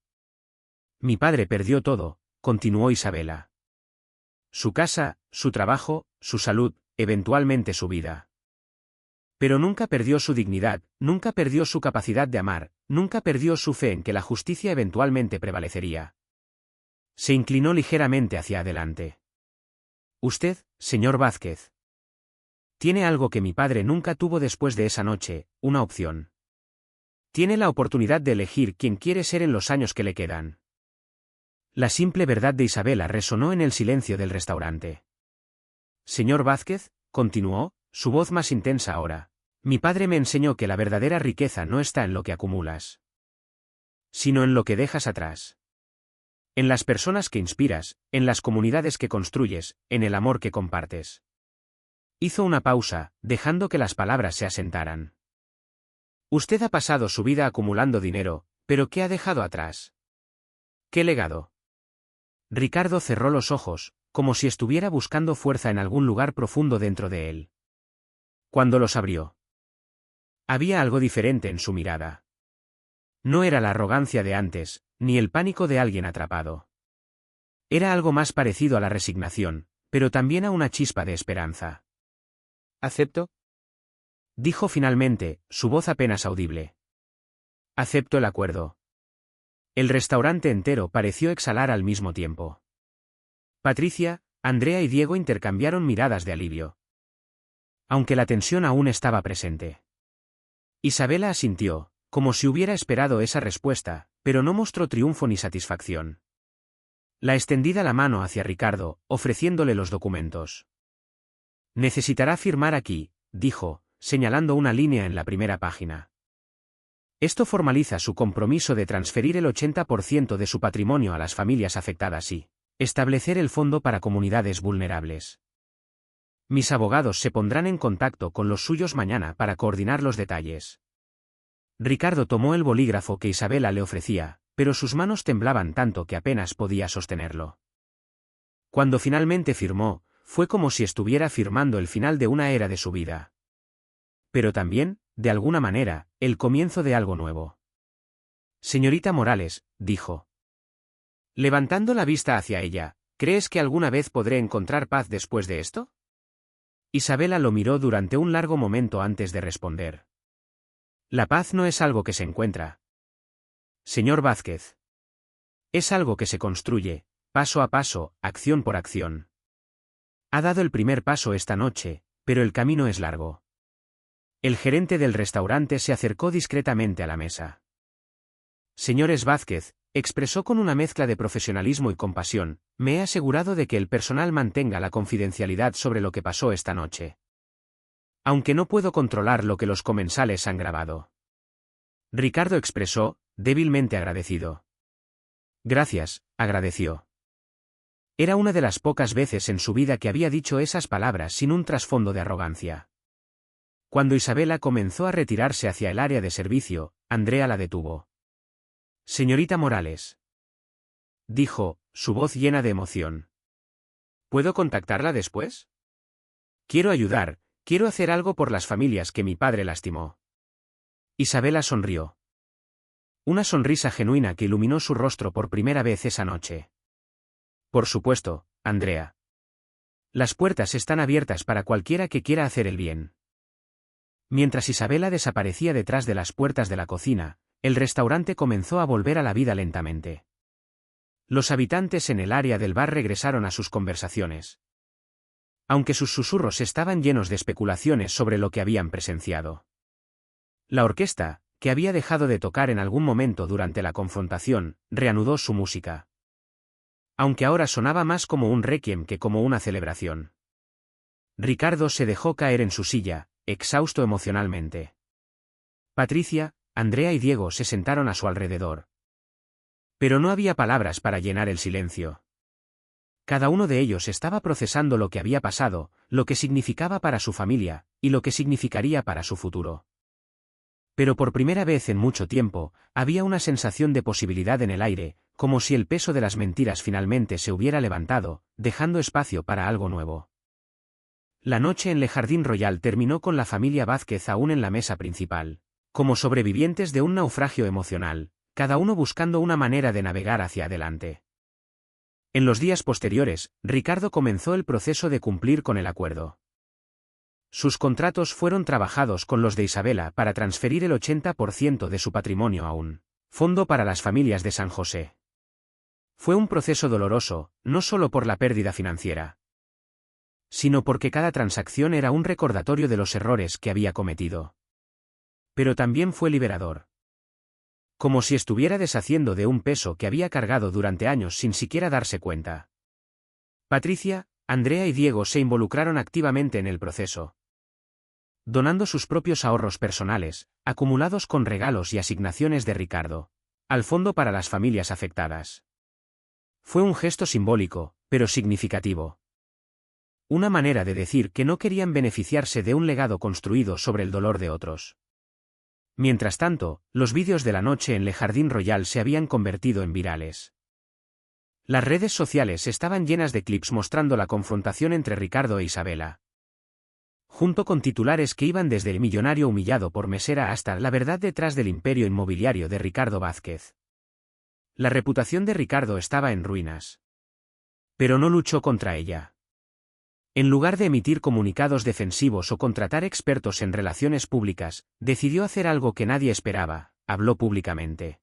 Mi padre perdió todo, continuó Isabela. Su casa, su trabajo, su salud, eventualmente su vida. Pero nunca perdió su dignidad, nunca perdió su capacidad de amar, nunca perdió su fe en que la justicia eventualmente prevalecería. Se inclinó ligeramente hacia adelante. Usted, señor Vázquez. Tiene algo que mi padre nunca tuvo después de esa noche, una opción. Tiene la oportunidad de elegir quién quiere ser en los años que le quedan. La simple verdad de Isabela resonó en el silencio del restaurante. Señor Vázquez, continuó, su voz más intensa ahora. Mi padre me enseñó que la verdadera riqueza no está en lo que acumulas, sino en lo que dejas atrás. En las personas que inspiras, en las comunidades que construyes, en el amor que compartes. Hizo una pausa, dejando que las palabras se asentaran. Usted ha pasado su vida acumulando dinero, pero ¿qué ha dejado atrás? ¿Qué legado? Ricardo cerró los ojos, como si estuviera buscando fuerza en algún lugar profundo dentro de él. Cuando los abrió, había algo diferente en su mirada. No era la arrogancia de antes, ni el pánico de alguien atrapado. Era algo más parecido a la resignación, pero también a una chispa de esperanza. ¿Acepto? Dijo finalmente, su voz apenas audible. Acepto el acuerdo. El restaurante entero pareció exhalar al mismo tiempo. Patricia, Andrea y Diego intercambiaron miradas de alivio. Aunque la tensión aún estaba presente. Isabela asintió, como si hubiera esperado esa respuesta, pero no mostró triunfo ni satisfacción. La extendida la mano hacia Ricardo, ofreciéndole los documentos. Necesitará firmar aquí, dijo, señalando una línea en la primera página. Esto formaliza su compromiso de transferir el 80% de su patrimonio a las familias afectadas y establecer el fondo para comunidades vulnerables. Mis abogados se pondrán en contacto con los suyos mañana para coordinar los detalles. Ricardo tomó el bolígrafo que Isabela le ofrecía, pero sus manos temblaban tanto que apenas podía sostenerlo. Cuando finalmente firmó, fue como si estuviera firmando el final de una era de su vida. Pero también, de alguna manera, el comienzo de algo nuevo. Señorita Morales, dijo. Levantando la vista hacia ella, ¿crees que alguna vez podré encontrar paz después de esto? Isabela lo miró durante un largo momento antes de responder. La paz no es algo que se encuentra. Señor Vázquez. Es algo que se construye, paso a paso, acción por acción. Ha dado el primer paso esta noche, pero el camino es largo. El gerente del restaurante se acercó discretamente a la mesa. Señores Vázquez, expresó con una mezcla de profesionalismo y compasión, me he asegurado de que el personal mantenga la confidencialidad sobre lo que pasó esta noche. Aunque no puedo controlar lo que los comensales han grabado. Ricardo expresó, débilmente agradecido. Gracias, agradeció. Era una de las pocas veces en su vida que había dicho esas palabras sin un trasfondo de arrogancia. Cuando Isabela comenzó a retirarse hacia el área de servicio, Andrea la detuvo. Señorita Morales. Dijo, su voz llena de emoción. ¿Puedo contactarla después? Quiero ayudar, quiero hacer algo por las familias que mi padre lastimó. Isabela sonrió. Una sonrisa genuina que iluminó su rostro por primera vez esa noche. Por supuesto, Andrea. Las puertas están abiertas para cualquiera que quiera hacer el bien. Mientras Isabela desaparecía detrás de las puertas de la cocina, el restaurante comenzó a volver a la vida lentamente. Los habitantes en el área del bar regresaron a sus conversaciones. Aunque sus susurros estaban llenos de especulaciones sobre lo que habían presenciado. La orquesta, que había dejado de tocar en algún momento durante la confrontación, reanudó su música. Aunque ahora sonaba más como un requiem que como una celebración. Ricardo se dejó caer en su silla, exhausto emocionalmente. Patricia, Andrea y Diego se sentaron a su alrededor. Pero no había palabras para llenar el silencio. Cada uno de ellos estaba procesando lo que había pasado, lo que significaba para su familia, y lo que significaría para su futuro. Pero por primera vez en mucho tiempo, había una sensación de posibilidad en el aire, como si el peso de las mentiras finalmente se hubiera levantado, dejando espacio para algo nuevo. La noche en Le Jardín Royal terminó con la familia Vázquez aún en la mesa principal. Como sobrevivientes de un naufragio emocional, cada uno buscando una manera de navegar hacia adelante. En los días posteriores, Ricardo comenzó el proceso de cumplir con el acuerdo. Sus contratos fueron trabajados con los de Isabela para transferir el 80% de su patrimonio a un fondo para las familias de San José. Fue un proceso doloroso, no solo por la pérdida financiera, sino porque cada transacción era un recordatorio de los errores que había cometido. Pero también fue liberador. Como si estuviera deshaciendo de un peso que había cargado durante años sin siquiera darse cuenta. Patricia, Andrea y Diego se involucraron activamente en el proceso, donando sus propios ahorros personales, acumulados con regalos y asignaciones de Ricardo, al fondo para las familias afectadas. Fue un gesto simbólico, pero significativo. Una manera de decir que no querían beneficiarse de un legado construido sobre el dolor de otros. Mientras tanto, los vídeos de la noche en Le Jardín Royal se habían convertido en virales. Las redes sociales estaban llenas de clips mostrando la confrontación entre Ricardo e Isabela, junto con titulares que iban desde el millonario humillado por Mesera hasta la verdad detrás del imperio inmobiliario de Ricardo Vázquez. La reputación de Ricardo estaba en ruinas. Pero no luchó contra ella. En lugar de emitir comunicados defensivos o contratar expertos en relaciones públicas, decidió hacer algo que nadie esperaba: habló públicamente.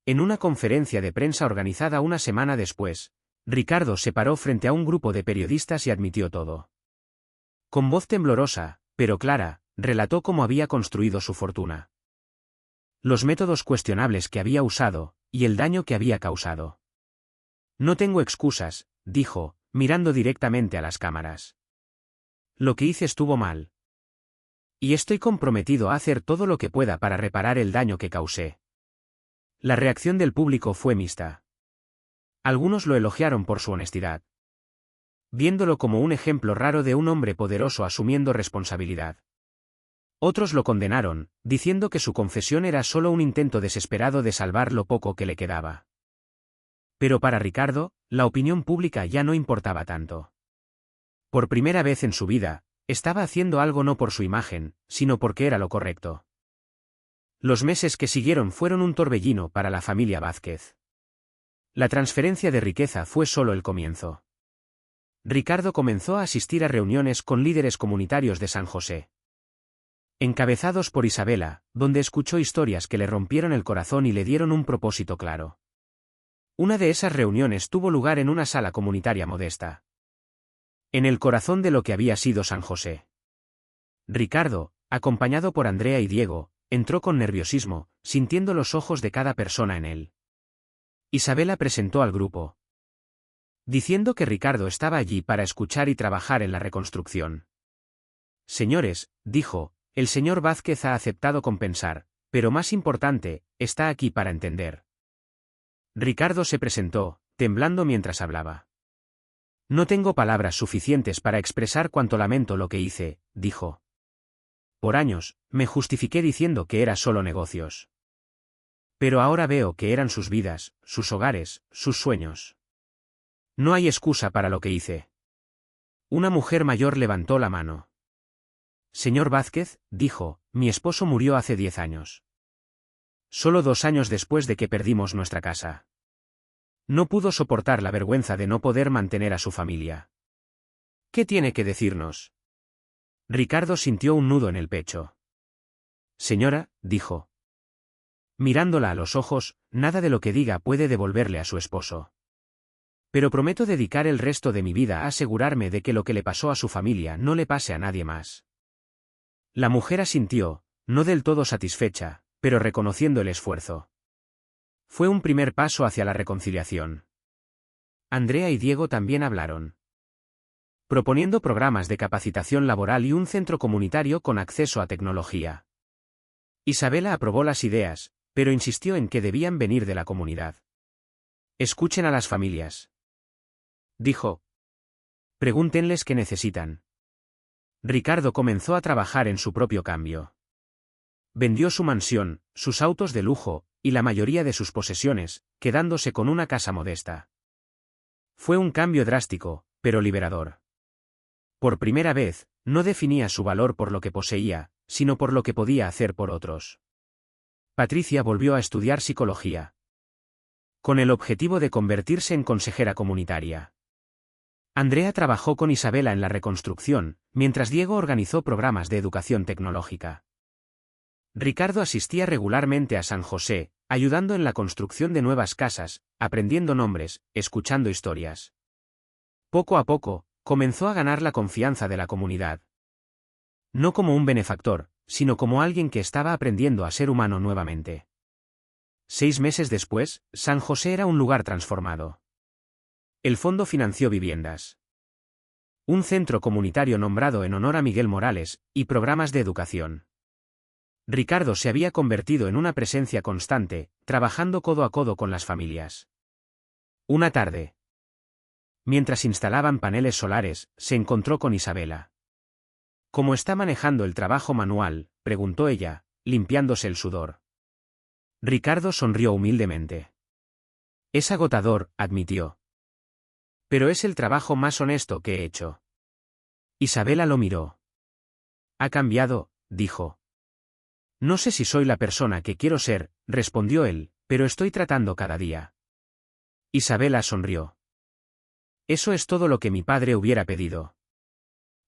En una conferencia de prensa organizada una semana después, Ricardo se paró frente a un grupo de periodistas y admitió todo. Con voz temblorosa, pero clara, relató cómo había construido su fortuna, los métodos cuestionables que había usado, y el daño que había causado. No tengo excusas, dijo, mirando directamente a las cámaras. Lo que hice estuvo mal. Y estoy comprometido a hacer todo lo que pueda para reparar el daño que causé. La reacción del público fue mixta. Algunos lo elogiaron por su honestidad, viéndolo como un ejemplo raro de un hombre poderoso asumiendo responsabilidad. Otros lo condenaron, diciendo que su confesión era solo un intento desesperado de salvar lo poco que le quedaba. Pero para Ricardo, la opinión pública ya no importaba tanto. Por primera vez en su vida, estaba haciendo algo no por su imagen, sino porque era lo correcto. Los meses que siguieron fueron un torbellino para la familia Vázquez. La transferencia de riqueza fue solo el comienzo. Ricardo comenzó a asistir a reuniones con líderes comunitarios de San José, encabezados por Isabela, donde escuchó historias que le rompieron el corazón y le dieron un propósito claro. Una de esas reuniones tuvo lugar en una sala comunitaria modesta, en el corazón de lo que había sido San José. Ricardo, acompañado por Andrea y Diego, entró con nerviosismo, sintiendo los ojos de cada persona en él. Isabela presentó al grupo, diciendo que Ricardo estaba allí para escuchar y trabajar en la reconstrucción. Señores, dijo, el señor Vázquez ha aceptado compensar, pero más importante, está aquí para entender. Ricardo se presentó, temblando mientras hablaba. No tengo palabras suficientes para expresar cuánto lamento lo que hice, dijo. Por años, me justifiqué diciendo que era solo negocios. Pero ahora veo que eran sus vidas, sus hogares, sus sueños. No hay excusa para lo que hice. Una mujer mayor levantó la mano. Señor Vázquez, dijo, mi esposo murió hace 10 años. Solo 2 años después de que perdimos nuestra casa. No pudo soportar la vergüenza de no poder mantener a su familia. ¿Qué tiene que decirnos? Ricardo sintió un nudo en el pecho. Señora, dijo. Mirándola a los ojos, nada de lo que diga puede devolverle a su esposo. Pero prometo dedicar el resto de mi vida a asegurarme de que lo que le pasó a su familia no le pase a nadie más. La mujer asintió, no del todo satisfecha, pero reconociendo el esfuerzo. Fue un primer paso hacia la reconciliación. Andrea y Diego también hablaron, proponiendo programas de capacitación laboral y un centro comunitario con acceso a tecnología. Isabela aprobó las ideas, pero insistió en que debían venir de la comunidad. Escuchen a las familias, dijo. Pregúntenles qué necesitan. Ricardo comenzó a trabajar en su propio cambio. Vendió su mansión, sus autos de lujo, y la mayoría de sus posesiones, quedándose con una casa modesta. Fue un cambio drástico, pero liberador. Por primera vez, no definía su valor por lo que poseía, sino por lo que podía hacer por otros. Patricia volvió a estudiar psicología, con el objetivo de convertirse en consejera comunitaria. Andrea trabajó con Isabela en la reconstrucción, mientras Diego organizó programas de educación tecnológica. Ricardo asistía regularmente a San José, ayudando en la construcción de nuevas casas, aprendiendo nombres, escuchando historias. Poco a poco, comenzó a ganar la confianza de la comunidad. No como un benefactor, sino como alguien que estaba aprendiendo a ser humano nuevamente. 6 meses después, San José era un lugar transformado. El fondo financió viviendas, un centro comunitario nombrado en honor a Miguel Morales, y programas de educación. Ricardo se había convertido en una presencia constante, trabajando codo a codo con las familias. Una tarde, mientras instalaban paneles solares, se encontró con Isabela. ¿Cómo está manejando el trabajo manual?, preguntó ella, limpiándose el sudor. Ricardo sonrió humildemente. Es agotador, admitió. Pero es el trabajo más honesto que he hecho. Isabela lo miró. Ha cambiado, dijo. No sé si soy la persona que quiero ser, respondió él, pero estoy tratando cada día. Isabela sonrió. Eso es todo lo que mi padre hubiera pedido.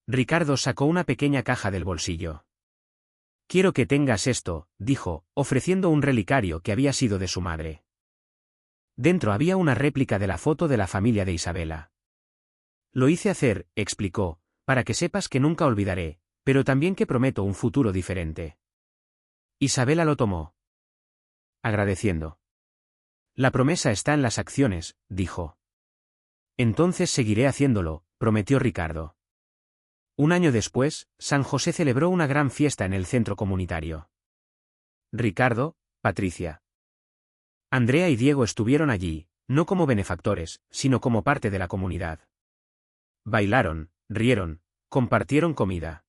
Ricardo sacó una pequeña caja del bolsillo. Quiero que tengas esto, dijo, ofreciendo un relicario que había sido de su madre. Dentro había una réplica de la foto de la familia de Isabela. Lo hice hacer, explicó, para que sepas que nunca olvidaré, pero también que prometo un futuro diferente. Isabela lo tomó, agradeciendo. La promesa está en las acciones, dijo. Entonces seguiré haciéndolo, prometió Ricardo. Un año después, San José celebró una gran fiesta en el centro comunitario. Ricardo, Patricia, Andrea y Diego estuvieron allí, no como benefactores, sino como parte de la comunidad. Bailaron, rieron, compartieron comida.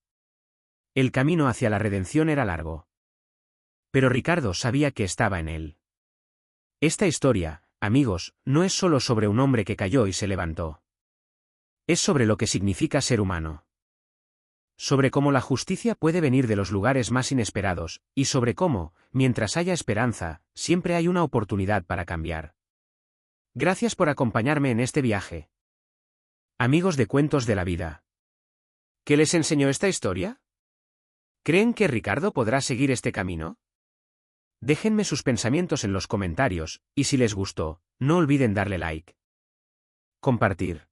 El camino hacia la redención era largo. Pero Ricardo sabía que estaba en él. Esta historia, amigos, no es solo sobre un hombre que cayó y se levantó. Es sobre lo que significa ser humano. Sobre cómo la justicia puede venir de los lugares más inesperados, y sobre cómo, mientras haya esperanza, siempre hay una oportunidad para cambiar. Gracias por acompañarme en este viaje. Amigos de Cuentos de la Vida. ¿Qué les enseñó esta historia? ¿Creen que Ricardo podrá seguir este camino? Déjenme sus pensamientos en los comentarios, y si les gustó, no olviden darle like. Compartir.